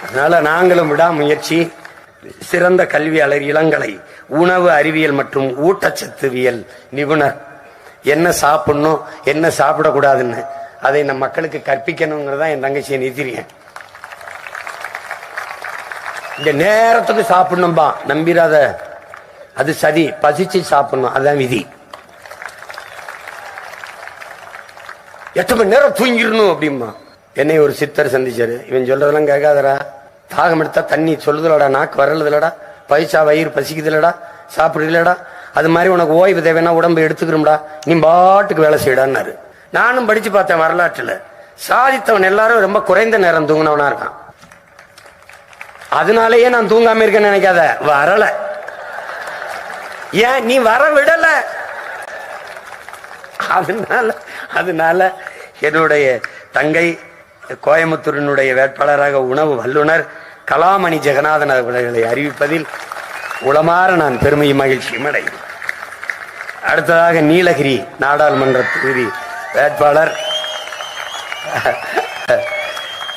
அதனால நாங்களும் விடாமுயற்சி. சிறந்த கல்வியாளர், இளங்கலை உணவு அறிவியல் மற்றும் ஊட்டச்சத்துவியல் நிபுணர். என்ன சாப்பிடணும், என்ன சாப்பிடக்கூடாதுன்னு அதை நம் மக்களுக்கு கற்பிக்கணுங்கிறதா என் தங்கச்சியை நிறுத்திருக்கேன். இந்த நேரத்துக்கு சாப்பிடணும்பா, நம்பிராத, அது சதி. பசிச்சு சாப்பிடணும், அதுதான் விதி. 8 மணி நேரம் தூங்கிடணும் அப்படிமா. என்னை ஒரு சித்தர் சந்திச்சாரு. இவன் சொல்றதெல்லாம் கேட்காதடா, தாகம் எடுத்தா தண்ணி சொல்லுதுலடா, நாக்கு வரலதுலடா, பைசா வயிறு பசிக்குதுலடா, சாப்பிடுலடா, அது மாதிரி உனக்கு ஓய்வு தேவைன்னா உடம்பு எடுத்துக்கிறோம்டா, நீ பாட்டுக்கு வேலை செய்யடான்னாரு. நானும் படிச்சு பார்த்தேன், வரலாற்றுல சாதித்தவன் எல்லாரும் ரொம்ப குறைந்த நேரம் தூங்கினவனா இருக்கான். அதனாலயே நான் தூங்காம இருக்கேன்னு நினைக்காத, வரல. ஏன் நீ வர விடல, அதனால என்னுடைய தங்கை கோயம்புத்தூரினுடைய வேட்பாளராக உணவு வல்லுனர் கலாமணி ஜெகநாதன் அவர்களை அறிவிப்பதில் உளமாற நான் பெருமையும் மகிழ்ச்சியும் அடைகிறேன். அடுத்ததாக நீலகிரி நாடாளுமன்ற தொகுதி வேட்பாளர்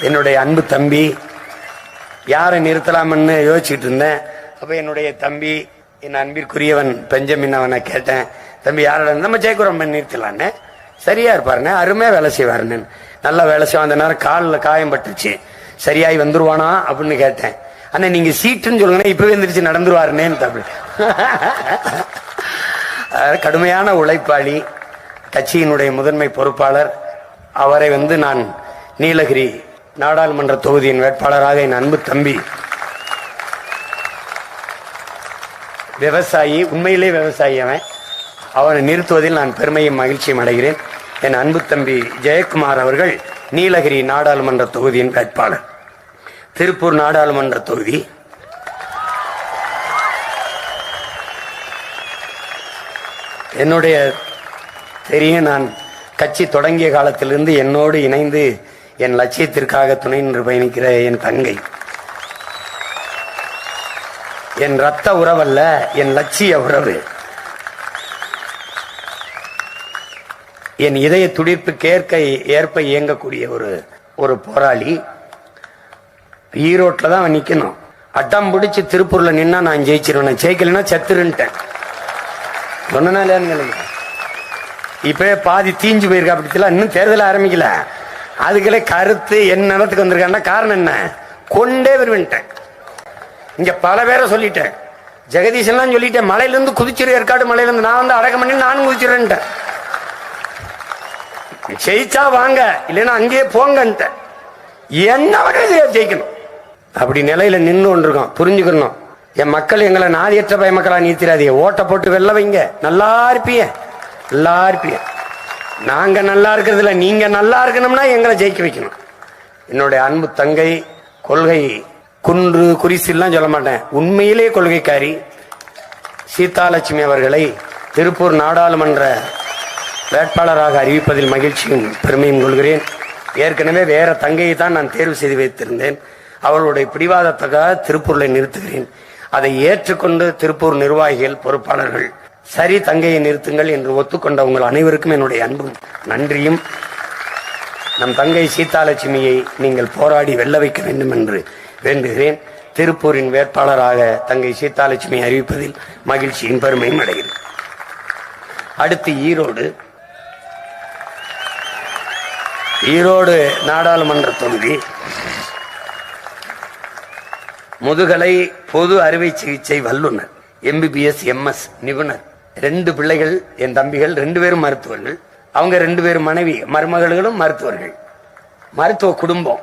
என்னுடைய அன்பு தம்பி. யாரை நிறுத்தலாம்னு யோசிச்சுட்டு இருந்தேன். அப்ப என்னுடைய தம்பி, என் அன்பிற்குரியவன் பெஞ்சமின் அவனை கேட்டேன், தம்பி யாரோட நம்ம ஜெயக்குரம்பன் நிறுத்தலான்னு. சரியா இருப்பாருன்னு, அருமையா வேலை செய்வாருன்னு. நல்லா வேலை செய்வான். அந்த நேரம் காலில் காயம் பட்டுச்சு, சரியாய் வந்துருவானா அப்படின்னு கேட்டேன். ஆனா நீங்க சீட்டுன்னு சொல்லுங்க, இப்பவே எந்திரிச்சு நடந்துருவாருன்னு தம்பி. கடுமையான உழைப்பாளி, கட்சியினுடைய முதன்மை பொறுப்பாளர். அவரை நான் நீலகிரி நாடாளுமன்ற தொகுதியின் வேட்பாளராக என் அன்பு தம்பி, விவசாயி, உண்மையிலே விவசாயி அவனை நிறுத்துவதில் நான் பெருமையும் மகிழ்ச்சியும் அடைகிறேன். என் அன்பு தம்பி ஜெயக்குமார் அவர்கள் நீலகிரி நாடாளுமன்ற தொகுதியின் வேட்பாளர். திருப்பூர் நாடாளுமன்ற தொகுதி. என்னுடைய தெரியும், நான் கட்சி தொடங்கிய காலத்திலிருந்து என்னோடு இணைந்து என் லட்சியத்திற்காக துணை நின்று பயணிக்கிற என் தங்கை. என் ரத்த உறவல்ல, என் லட்சிய உறவு. என் இதய துடிப்புக்கு ஏற்ப இயங்கக்கூடிய ஒரு போராளி. ஈரோட்டில் தான் நிக்கணும். அட்டம் பிடிச்சு திருப்பூர்ல நின்னா நான் ஜெயிச்சிருவேன், ஜெயிக்கலன்னா செத்துருன்ட்டேன். சொன்னாலே இப்பவே பாதி தீஞ்சு போயிருக்கா. அப்படி இன்னும் தேர்தல் ஆரம்பிக்கல, அதுக்களே கருத்து என் நிலத்துக்கு வந்திருக்கான்னா காரணம் என்ன, கொண்டே வருவேன்ட்டேன். இங்க பல பேரை சொல்லிட்டேன், ஜெகதீஷன் சொல்லிட்டேன், மலையிலிருந்து குதிச்சிரு, ஏற்காடு மலையிலிருந்து நான் அடக்கம் பண்ணி நானும் குதிச்சிருவேன்ட்டேன். ஜெயிச்சா வாங்க, இல்லைன்னா அங்கேயே போங்கன்ட்ட. என்ன ஜெயிக்கணும் அப்படி நிலையில நின்று கொண்டிருக்கோம். புரிஞ்சுக்கணும், என் மக்கள் எங்களை நாதியற்ற பயமக்களா நீத்திராதீங்க. ஓட்ட போட்டு வெல்ல வைங்க, நல்லா இருப்பீங்க, நல்லா இருப்பீங்க. நாங்க நல்லா இருக்கிறதுல நீங்க நல்லா இருக்கணும்னா எங்களை ஜெயிக்க வைக்கணும். என்னுடைய அன்பு தங்கை, கொள்கை குன்று குறிசில்லாம் சொல்ல மாட்டேன், உண்மையிலே கொள்கைக்காரி சீதாலட்சுமி அவர்களை திருப்பூர் நாடாளுமன்ற வேட்பாளராக அறிவிப்பதில் மகிழ்ச்சியும் பெருமையும் கொள்கிறேன். ஏற்கனவே வேற தங்கையை தான் நான் தேர்வு செய்து வைத்திருந்தேன். அவர்களுடைய பிடிவாதத்துக்காக திருப்பூர்ல நிறுத்துகிறேன். அதை ஏற்றுக்கொண்டு திருப்பூர் நிர்வாகிகள், பொறுப்பாளர்கள் சரி தங்கையை நிறுத்துங்கள் என்று ஒத்துக்கொண்ட உங்கள் அனைவருக்கும் என்னுடைய அன்பும் நன்றியும். நம் தங்கை சீதாலட்சுமியை நீங்கள் போராடி வெல்ல வைக்க வேண்டும் என்று வேண்டுகிறேன். திருப்பூரின் வேட்பாளராக தங்கை சீதாலட்சுமி அறிவிப்பதில் மகிழ்ச்சியும் பெருமையும் அடைகிறது. அடுத்து ஈரோடு நாடாளுமன்ற தொகுதி முதுகலை பொது அறுவை சிகிச்சை வல்லுநர், MBBS MS நிபுணர். 2 பிள்ளைகள், என் தம்பிகள் 2 பேரும் மருத்துவர்கள். அவங்க 2 பேரும் மனைவி மருமகளும் மருத்துவர்கள். மருத்துவ குடும்பம்.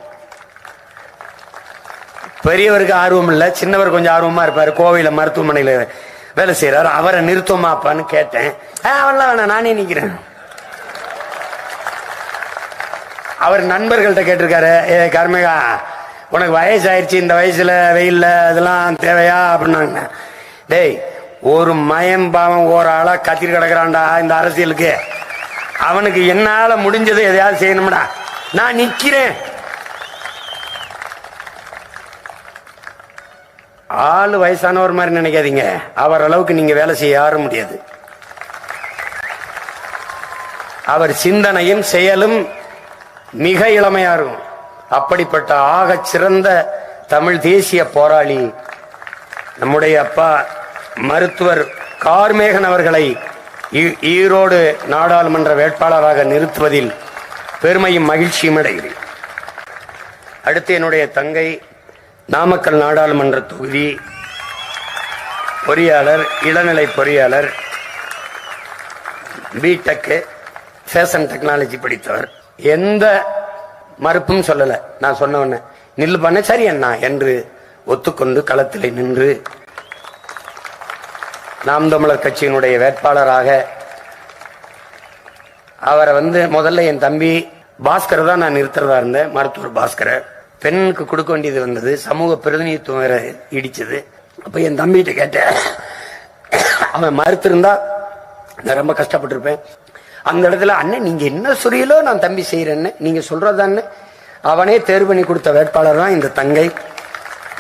பெரியவருக்கு ஆர்வம் இல்ல, சின்னவர் கொஞ்சம் ஆர்வமா இருப்பாரு. கோவையில மருத்துவமனையில வேலை செய்யறாரு. அவரை நிறுத்துமாப்பான்னு கேட்டேன். அவெல்லாம் வேணாம், நானே நிக்கிறேன். அவர் நண்பர்கள்ட்ட கேட்டிருக்காரு, கர்மேகா உனக்கு வயசாயிருச்சு, இந்த வயசுல வெயில்ல அதெல்லாம் தேவையா அப்படின்னாங்க. டேய், ஒரு மயம் பாவம் ஒரு ஆளா கத்திரி கிடக்குறான்டா இந்த அரசியலுக்கு. அவனுக்கு என்னால முடிஞ்சது எதையாவது செய்யணும்டா, நான் நிக்கிறேன். ஆளு வயசானவர் மாதிரி நினைக்காதீங்க. அவர் அளவுக்கு நீங்க வேலை செய்ய யாரும் முடியாது. அவர் சிந்தனையும் செயலும் மிக இளமையா இருக்கும். அப்படிப்பட்ட ஆக சிறந்த தமிழ் தேசிய போராளி நம்முடைய அப்பா மருத்துவர் கார்மேகன் அவர்களை ஈரோடு நாடாளுமன்ற வேட்பாளராக நிறுத்துவதில் பெருமையும் மகிழ்ச்சியும் அடைகிறேன். அடுத்து என்னுடைய தங்கை நாமக்கல் நாடாளுமன்ற தொகுதி பொறியாளர், இளநிலை பொறியாளர், பிடெக் ஃபேஷன் டெக்னாலஜி படித்தவர். எந்த மறுப்பும் சொல்லல. நான் சொன்ன நில்லு பண்ண சரி அண்ணா என்று ஒத்துக்கொண்டு களத்தில் நின்று நாம் தமிழர் கட்சியினுடைய வேட்பாளராக அவரை முதல்ல என் தம்பி பாஸ்கர் தான் நான் நிறுத்துறதா இருந்தேன். மருத்துவர் பாஸ்கரை பெண்ணுக்கு கொடுக்க வேண்டியது வந்தது. சமூக பிரதிநிதித்துவம் வேற இடிச்சது. அப்ப என் தம்பிகிட்ட கேட்டேன், அவன் மறுத்திருந்தா நான் ரொம்ப கஷ்டப்பட்டிருப்பேன். அந்த இடத்துல அண்ணன் நீங்க என்ன சொல்றீங்களோ நான் தம்பி செய்யறேன்னு நீங்க சொல்றதான்னு அவனே தேர்வு பண்ணி கொடுத்த வேட்பாளர் தான் இந்த தங்கை.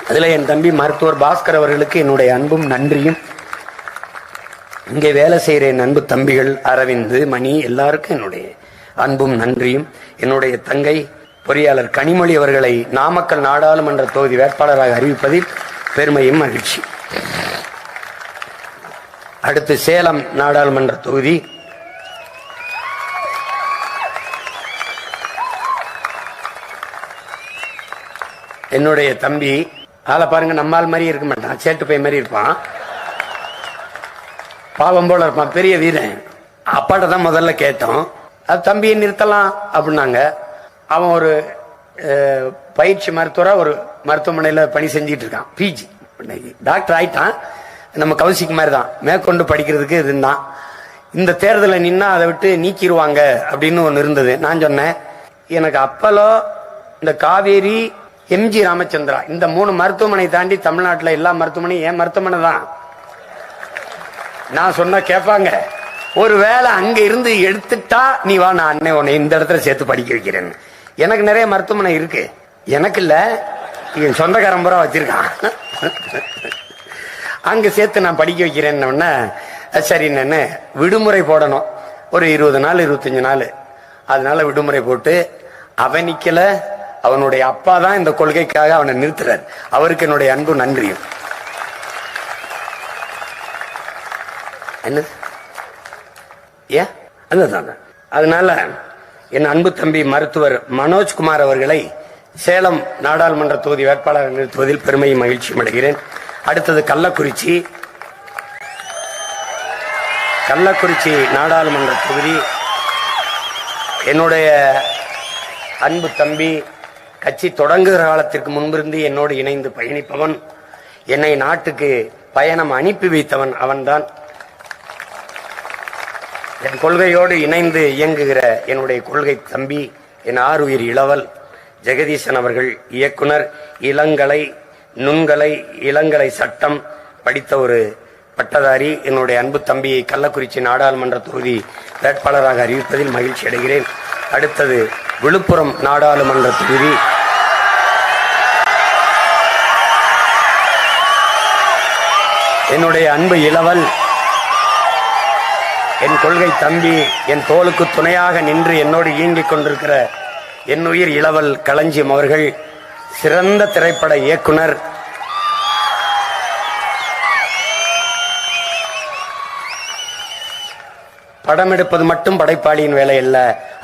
அதுல என் தம்பி மருத்துவர் பாஸ்கர் அவர்களுக்கு என்னுடைய அன்பும் நன்றியும், இங்கே வேலை செய்யற என் அன்பு தம்பிகள் அரவிந்த், மணி எல்லாருக்கும் என்னுடைய அன்பும் நன்றியும். என்னுடைய தங்கை பொறியாளர் கனிமொழி அவர்களை நாமக்கல் நாடாளுமன்ற தொகுதி வேட்பாளராக அறிவிப்பதில் பெருமையும் மகிழ்ச்சி. அடுத்து சேலம் நாடாளுமன்ற தொகுதி என்னுடைய தம்பி. ஆளை பாருங்க, நம்மால் மாதிரி இருக்க மாட்டான், சேட்டு பை மாதிரி இருப்பான், பாவம் போல இருப்பான், பெரிய வீரன். அப்பாட்ட தான் முதல்ல கேட்டோம், அது தம்பியை நிறுத்தலாம் அப்படின்னாங்க. அவன் ஒரு பயிற்சி மருத்துவரா ஒரு மருத்துவமனையில பணி செஞ்சிட்டு இருக்கான். பிஜி டாக்டர் ஆயிட்டான். நம்ம கௌசிக் மாதிரி தான், மேற்கொண்டு படிக்கிறதுக்கு இதுதான். இந்த தேர்தலில் நின்னா அதை விட்டு நீக்கிடுவாங்க அப்படின்னு ஒன்று இருந்தது. நான் சொன்னேன், எனக்கு அப்பலோ, இந்த காவேரி, MG ராமச்சந்திரா இந்த 3 மருத்துவமனை தாண்டி தமிழ்நாட்டில் எல்லா மருத்துவமனையும் என் மருத்துவமனை தான். நான் சொன்ன கேட்பாங்க. ஒரு வேளை அங்க இருந்து எடுத்துட்டா நீ வா, நான் அண்ணன் உன்னை இந்த இடத்துல சேர்த்து படிக்க வைக்கிறேன்னு. எனக்கு நிறைய மருத்துவமனை இருக்கு, எனக்கு இல்ல, என் சொந்தக்காரன் பூரா வச்சிருக்கான். அங்க சேர்த்து நான் படிக்க வைக்கிறேன்னு சரின்னு விடுமுறை போடணும். ஒரு 20 நாள் 25 நாள். அதனால விடுமுறை போட்டு அவன் நிக்கல, அவனுடைய அப்பா தான் இந்த கொள்கைக்காக அவனை நிறுத்துறாரு. அவருக்கு என்னுடைய அன்பு நன்றியும். என்ன அதுதான். அதனால என் அன்பு தம்பி மருத்துவர் மனோஜ்குமார் அவர்களை சேலம் நாடாளுமன்ற தொகுதி வேட்பாளர் நிறுத்துவதில் பெருமையும் மகிழ்ச்சியும் அடைகிறேன். அடுத்தது கள்ளக்குறிச்சி நாடாளுமன்ற தொகுதி என்னுடைய அன்பு தம்பி, கட்சி தொடங்குகிற காலத்திற்கு முன்பிருந்து என்னோடு இணைந்து பயணிப்பவன், என்னை நாட்டுக்கு பயணம் அனுப்பி வைத்தவன் அவன்தான். என் கொள்கையோடு இணைந்து இயங்குகிற என்னுடைய கொள்கை தம்பி, என் ஆருயிர் இளவல் ஜெகதீசன் அவர்கள், இயக்குனர், இளங்கலை, நுண்கலை, இளங்கலை சட்டம் படித்த ஒரு பட்டதாரி. என்னுடைய அன்பு தம்பியை கள்ளக்குறிச்சி நாடாளுமன்ற தொகுதி வேட்பாளராக அறிவிப்பதில் மகிழ்ச்சி அடைகிறேன். அடுத்தது விழுப்புரம் நாடாளுமன்ற தொகுதி என்னுடைய அன்பு இளவல், என் கொள்கை தம்பி, என் தோளுக்கு துணையாக நின்று என்னோடு இயங்கிக் கொண்டிருக்கிற என் உயிர் இளவல் களஞ்சியம் அவர்கள், சிறந்த திரைப்பட இயக்குனர், படம் எடுப்பது மட்டும் படைப்பாளியின் வேலை அல்ல,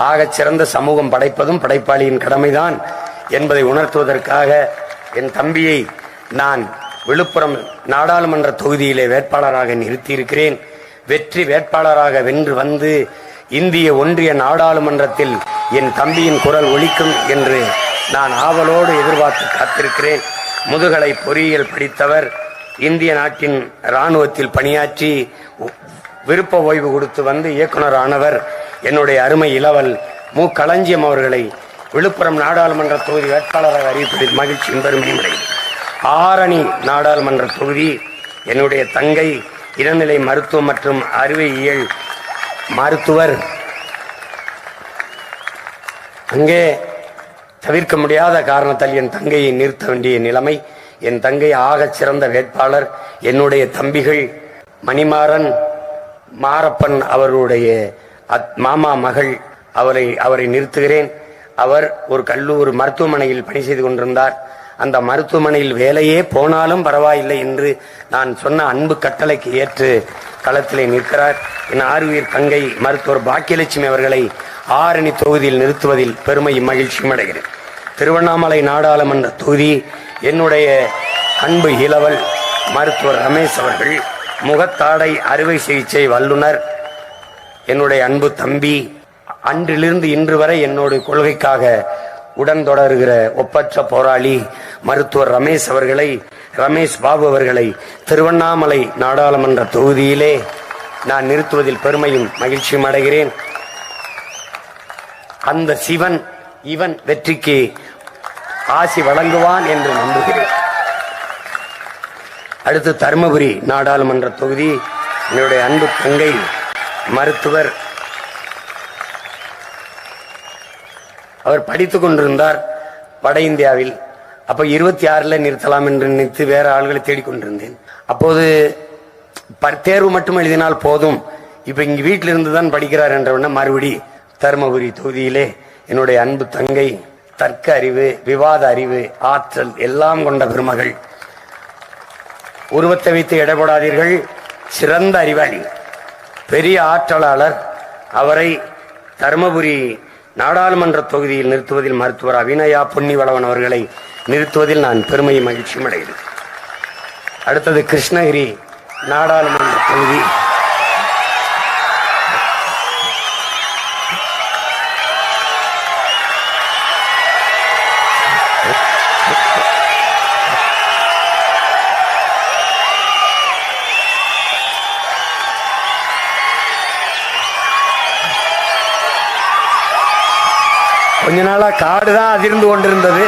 ஆகச் சிறந்த சமூகம் படைப்பதும் படைப்பாளியின் கடமைதான் என்பதை உணர்த்துவதற்காக என் தம்பியை நான் விழுப்புரம் நாடாளுமன்ற தொகுதியிலே வேட்பாளராக நிறுத்தியிருக்கிறேன். வெற்றி வேட்பாளராக வென்று வந்து இந்திய ஒன்றிய நாடாளுமன்றத்தில் என் தம்பியின் குரல் ஒலிக்கும் என்று நான் ஆவலோடு எதிர்பார்த்து காத்திருக்கிறேன். முதுகலை பொறியியல் படித்தவர், இந்திய நாட்டின் இராணுவத்தில் பணியாற்றி விருப்ப ஓய்வு கொடுத்து வந்து இயக்குனர் ஆனவர் என்னுடைய அருமை இளவல் மு. களஞ்சியம் அவர்களை விழுப்புரம் நாடாளுமன்ற தொகுதி வேட்பாளராக அறிவிப்பதில் மகிழ்ச்சியும் பெருமையும் அடைகிறேன். ஆரணி நாடாளுமன்ற தொகுதி என்னுடைய தங்கை இளநிலை மருத்துவம் மற்றும் அறிவியல் மருத்துவர். அங்கே தவிர்க்க முடியாத காரணத்தால் என் தங்கையை நிறுத்த வேண்டிய நிலைமை. என் தங்கை ஆகச் சிறந்த வேட்பாளர். என்னுடைய தம்பிகள் மணிமாறன், மாரப்பன் அவருடைய மாமா மகள், அவரை நிறுத்துகிறேன். அவர் ஒரு கல்லூரி மருத்துவமனையில் பணி செய்து கொண்டிருந்தார். அந்த மருத்துவமனையில் வேலையே போனாலும் பரவாயில்லை என்று நான் சொன்ன அன்பு கட்டளைக்கு ஏற்று களத்திலே நிற்கிறார். என் ஆறுயிர் தங்கை மருத்துவர் பாக்கியலட்சுமி அவர்களை ஆரணி தொகுதியில் நிறுத்துவதில் பெருமையும் மகிழ்ச்சியும் அடைகிறேன். திருவண்ணாமலை நாடாளுமன்ற தொகுதி என்னுடைய அன்பு இளவல் மருத்துவர் ரமேஷ் அவர்கள் முகத்தாடை அறுவை சிகிச்சை வல்லுனர், என்னுடைய அன்பு தம்பி. அன்றிலிருந்து இன்று வரை என்னோட கொள்கைக்காக உடன் தொடர்கிற ஒப்பற்ற போராளி மருத்துவர் ரமேஷ் பாபு அவர்களை திருவண்ணாமலை நாடாளுமன்ற தொகுதியிலே நான் நிறுத்துவதில் பெருமையும் மகிழ்ச்சியும் அடைகிறேன். அந்த சிவன் இவன் வெற்றிக்கு ஆசி வழங்குவான் என்று நம்புகிறேன். அடுத்து தருமபுரி நாடாளுமன்ற தொகுதி என்னுடைய அன்பு தங்கை மருத்துவர். அவர் படித்துக் கொண்டிருந்தார் வட இந்தியாவில். அப்ப 26 நிறுத்தலாம் என்று நினைத்து வேற ஆள்களை தேடிக்கொண்டிருந்தேன். அப்போது தேர்வு மட்டும் எழுதினால் போதும், இப்ப இங்க வீட்டில இருந்துதான் படிக்கிறார் என்ற மறுபடி தருமபுரி தொகுதியிலே என்னுடைய அன்பு தங்கை தர்க்க அறிவு, விவாத அறிவு, ஆற்றல் எல்லாம் கொண்ட பெருமகள். உருவத்தை வைத்து இடப்படாதீர்கள், சிறந்த அறிவாளி, பெரிய ஆற்றலாளர். அவரை தருமபுரி நாடாளுமன்ற தொகுதியில் நிறுத்துவதில் மருத்துவர் அபிநயா பொன்னிவளவன் அவர்களை நிறுத்துவதில் நான் பெருமையும் மகிழ்ச்சியும் அடைகிறேன். அடுத்தது கிருஷ்ணகிரி நாடாளுமன்ற தொகுதி. கொஞ்ச நாளா காடு தான் அதிர்ந்து கொண்டிருந்தது,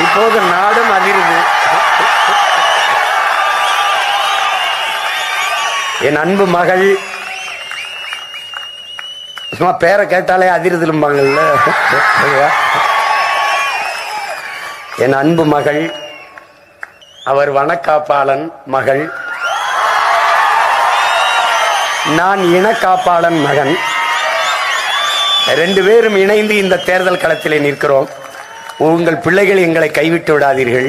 இப்போது நாடும் அதிர்ந்து. என் அன்பு மகள், சும்மா பேரை கேட்டாலே அதிர்ந்தும்பாங்கல்ல, என் அன்பு மகள், அவர் வனக்காப்பாளன் மகள், நான் இனக்காப்பாளன் மகன். 2 பேரும் இணைந்து இந்த தேர்தல் களத்திலே நிற்கிறோம். உங்கள் பிள்ளைகள் எங்களை கைவிட்டு விடாதீர்கள்.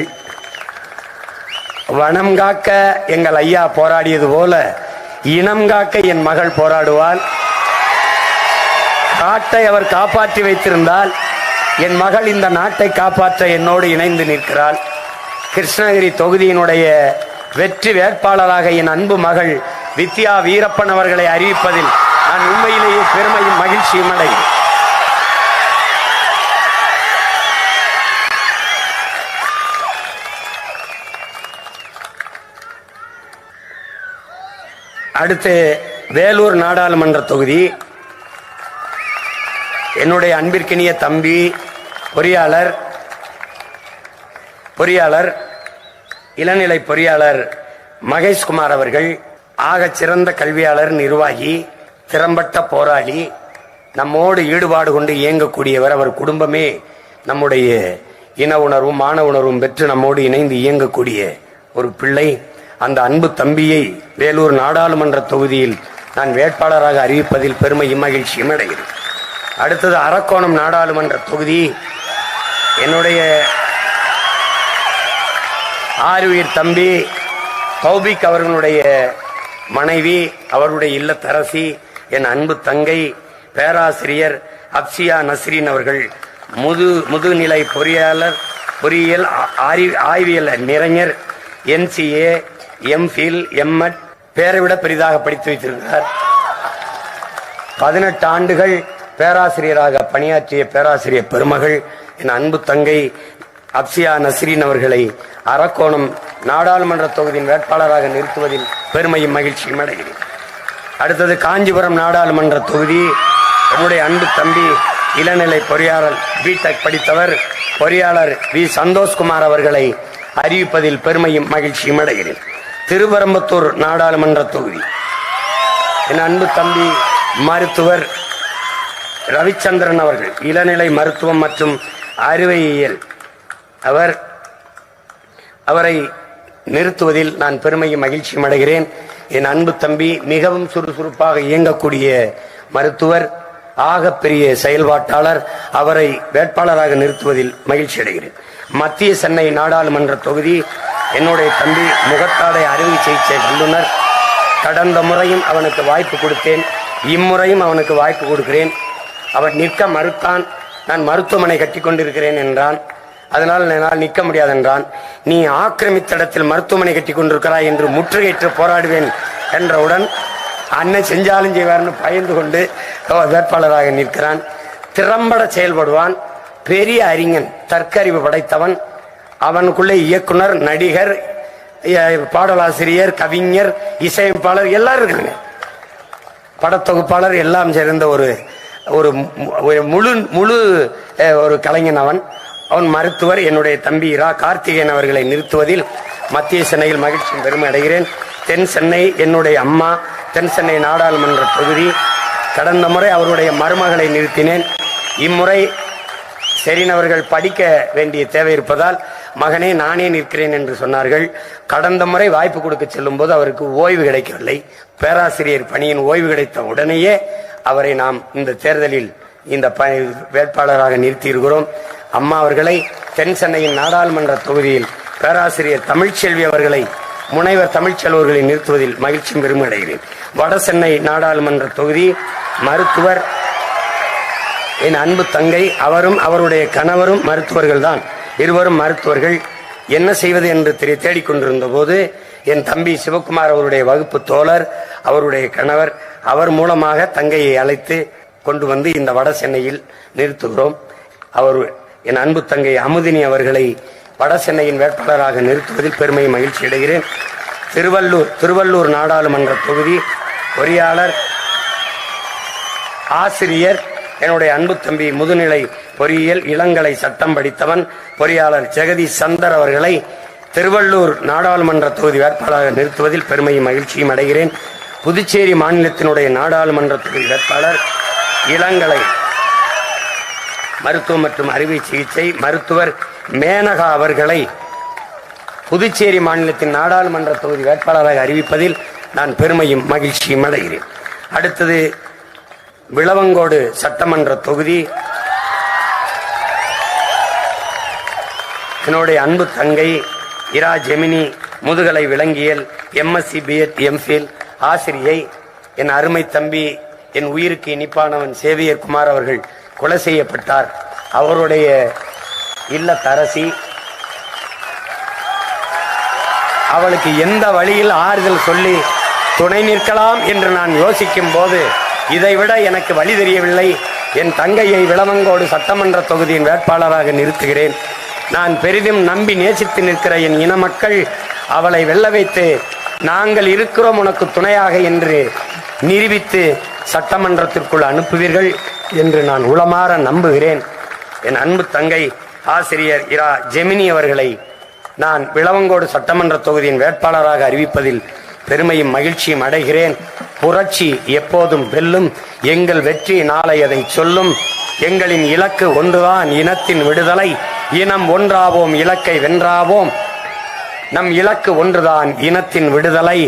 வனம் காக்க எங்கள் ஐயா போராடியது போல இனம் காக்க என் மகள் போராடுவாள். காட்டை அவர் காப்பாற்றி வைத்திருந்தால் என் மகள் இந்த நாட்டை காப்பாற்ற என்னோடு இணைந்து நிற்கிறாள். கிருஷ்ணகிரி தொகுதியினுடைய வெற்றி வேட்பாளராக என் அன்பு மகள் வித்யா வீரப்பன் அவர்களை அறிவிப்பதில் நான் உண்மையிலேயே பெருமையும் மகிழ்ச்சியும் அடைகிறேன். அடுத்து வேலூர் நாடாளுமன்ற தொகுதி என்னுடைய அன்பிற்கினிய தம்பி பொறியாளர் இளநிலை பொறியாளர் மகேஷ்குமார் அவர்கள் ஆகச் சிறந்த கல்வியாளர், நிர்வாகி, திறம்பட்ட போராளி, நம்மோடு ஈடுபாடு கொண்டு இயங்கக்கூடியவர். அவர் குடும்பமே நம்முடைய இன உணர்வும் மான உணர்வும் பெற்று நம்மோடு இணைந்து இயங்கக்கூடிய ஒரு பிள்ளை. அந்த அன்பு தம்பியை வேலூர் நாடாளுமன்ற தொகுதியில் நான் வேட்பாளராக அறிவிப்பதில் பெருமையும் மகிழ்ச்சியும் அடைகிறேன். அடுத்தது அரக்கோணம் நாடாளுமன்ற தொகுதி என்னுடைய ஆறுயிர் தம்பி தௌபிக் அவர்களுடைய மனைவி, அவருடைய இல்லத்தரசி, என் அன்பு தங்கை பேராசிரியர் அப்சியா நஸ்ரீன் அவர்கள் முதுநிலை பொறியியல் ஆய்வியல் நிறைஞர், NCA, MPhil, M.Ed பேரை விட பெரிதாக படித்து வைத்திருக்கிறார். 18 ஆண்டுகள் பேராசிரியராக பணியாற்றிய பேராசிரியர் பெருமகள் என் அன்பு தங்கை அப்சியா நஸ்ரீன் அவர்களை அரக்கோணம் நாடாளுமன்ற தொகுதியின் வேட்பாளராக நிறுத்துவதில் பெருமையும் மகிழ்ச்சியும் அடைகிறேன். அடுத்தது காஞ்சிபுரம் நாடாளுமன்ற தொகுதி என்னுடைய அன்பு தம்பி இளநிலை பொறியாளர் பிடெக் படித்தவர் பொறியாளர் வி சந்தோஷ்குமார் அவர்களை அறிவிப்பதில் பெருமையும் மகிழ்ச்சியும் அடைகிறேன். திருவரம்பத்தூர் நாடாளுமன்ற தொகுதி என் அன்பு தம்பி மருத்துவர் ரவிச்சந்திரன் அவர்கள் இளநிலை மருத்துவம் மற்றும் அறுவையியல் அவரை நிறுத்துவதில் நான் பெருமையும் மகிழ்ச்சியும் அடைகிறேன். என் அன்பு தம்பி மிகவும் சுறுசுறுப்பாக இயங்கக்கூடிய மருத்துவர், ஆகப்பெரிய செயல்பாட்டாளர், அவரை வேட்பாளராக நிறுத்துவதில் மகிழ்ச்சி அடைகிறேன். மத்திய சென்னை நாடாளுமன்ற தொகுதி என்னுடைய தம்பி முகத்தாடை அறுவை சிகிச்சை வல்லுநர். கடந்த முறையும் அவனுக்கு வாய்ப்பு கொடுத்தேன், இம்முறையும் அவனுக்கு வாய்ப்பு கொடுக்கிறேன். அவன் நிற்க மறுத்தான். நான் மருத்துவமனை கட்டி கொண்டிருக்கிறேன் என்றான். அதனால் என்னால் நிற்க முடியாது என்றான். நீ ஆக்கிரமித்த இடத்தில் மருத்துவமனை கட்டி கொண்டிருக்கிறாய் என்று முற்றுகையிட்டு போராடுவேன் என்றவுடன் அண்ணன் செஞ்சாலும் செய்வார்னு பயந்து கொண்டு வேட்பாளராக நிற்கிறான். திறம்பட செயல்படுவான். பெரிய அறிஞன், தற்கறிவு படைத்தவன். அவனுக்குள்ளே இயக்குனர், நடிகர், பாடலாசிரியர், கவிஞர், இசையமைப்பாளர் எல்லாரும் இருக்காங்க. படத்தொகுப்பாளர் எல்லாம் சேர்ந்த ஒரு முழு ஒரு கலைஞன் அவன். மருத்துவர் என்னுடைய தம்பி இரா கார்த்திகேயன் அவர்களை நிறுத்துவதில் மத்திய சென்னையில் மகிழ்ச்சியும் பெருமை அடைகிறேன். தென் சென்னை என்னுடைய அம்மா, தென் சென்னை நாடாளுமன்ற தொகுதி. கடந்த முறை அவருடைய மருமகளை நிறுத்தினேன். இம்முறை செரினவர்கள் படிக்க வேண்டிய தேவை இருப்பதால் மகனே நானே நிற்கிறேன் என்று சொன்னார்கள். கடந்த முறை வாய்ப்பு கொடுக்க செல்லும் போது அவருக்கு ஓய்வு கிடைக்கவில்லை. பேராசிரியர் பணியின் ஓய்வு கிடைத்த உடனேயே அவரை நாம் இந்த தேர்தலில் இந்த வேட்பாளராக நிறுத்தியிருக்கிறோம். அம்மா அவர்களை தென் சென்னையின் நாடாளுமன்ற தொகுதியில் பேராசிரியர் தமிழ்ச்செல்வி அவர்களை, முனைவர் தமிழ்ச்செல்வர்களை நிறுத்துவதில் மகிழ்ச்சியும் பெருமை அடைகிறேன். வட சென்னை நாடாளுமன்ற தொகுதி மருத்துவர் என் அன்பு தங்கை, அவரும் அவருடைய கணவரும் மருத்துவர்கள் தான். இருவரும் மருத்துவர்கள். என்ன செய்வது என்று தேடிக்கொண்டிருந்த போது என் தம்பி சிவகுமார் அவருடைய வகுப்பு தோழர், அவருடைய கணவர், அவர் மூலமாக தங்கையை அழைத்து கொண்டு வந்து இந்த வட சென்னையில் நிறுத்துகிறோம். அவர் என் அன்பு தங்கை அமுதினி அவர்களை வட சென்னையின் வேட்பாளராக நிறுத்துவதில் பெருமை மகிழ்ச்சி அடைகிறேன். திருவள்ளூர் நாடாளுமன்ற தொகுதி பொறியாளர், ஆசிரியர் என்னுடைய அன்பு தம்பி முதுநிலை பொறியியல் இளங்கலை சட்டம் படித்தவன் பொறியாளர் ஜெகதீஷ் சந்தர் அவர்களை திருவள்ளூர் நாடாளுமன்ற தொகுதி வேட்பாளராக நிறுத்துவதில் பெருமையும் மகிழ்ச்சியும் அடைகிறேன். புதுச்சேரி மாநிலத்தினுடைய நாடாளுமன்ற தொகுதி வேட்பாளர் இளங்கலை மருத்துவம் மற்றும் அறுவை சிகிச்சை மருத்துவர் மேனகா அவர்களை புதுச்சேரி மாநிலத்தின் நாடாளுமன்ற தொகுதி வேட்பாளராக அறிவிப்பதில் நான் பெருமையும் மகிழ்ச்சியும் அடைகிறேன். அடுத்தது விளவங்கோடு சட்டமன்ற தொகுதி என்னுடைய அன்பு தங்கை இரா ஜெமினி, முதுகலை விலங்கியல், MSc B.Ed MPhil ஆசிரியை. என் அருமை தம்பி, என் உயிருக்கு இனிப்பானவன் சேவியர் குமார் அவர்கள் கொலை செய்யப்பட்டார். அவருடைய இல்லத்தரசி. அவளுக்கு எந்த வழியில் ஆறுதல் சொல்லி துணை நிற்கலாம் என்று நான் யோசிக்கும் போது இதைவிட எனக்கு வழி தெரியவில்லை. என் தங்கையை விளவங்கோடு சட்டமன்ற தொகுதியின் வேட்பாளராக நிறுத்துகிறேன். நான் பெரிதும் நம்பி நேசித்து நிற்கிற என் இன மக்கள் அவளை வெல்ல வைத்து நாங்கள் இருக்கிறோம் உனக்கு துணையாக என்று நிரூபித்து சட்டமன்றத்திற்குள் அனுப்புவீர்கள் என்று நான் உளமாற நம்புகிறேன். என் அன்பு தங்கை ஆசிரியர் இரா ஜெமினி அவர்களை நான் விளவங்கோடு சட்டமன்ற தொகுதியின் வேட்பாளராக அறிவிப்பதில் பெருமையும் மகிழ்ச்சியும் அடைகிறேன். புரட்சி எப்போதும் வெல்லும். எங்கள் வெற்றி நாளை அதை சொல்லும். எங்களின் இலக்கு ஒன்றுதான், இனத்தின் விடுதலை. இனம் ஒன்றாவோம், இலக்கை வென்றாவோம். நம் இலக்கு ஒன்றுதான், இனத்தின் விடுதலை.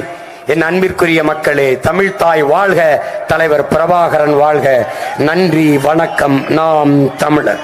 என் அன்பிற்குரிய மக்களே, தமிழ்தாய் வாழ்க, தலைவர் பிரபாகரன் வாழ்க. நன்றி, வணக்கம். நாம் தமிழர்.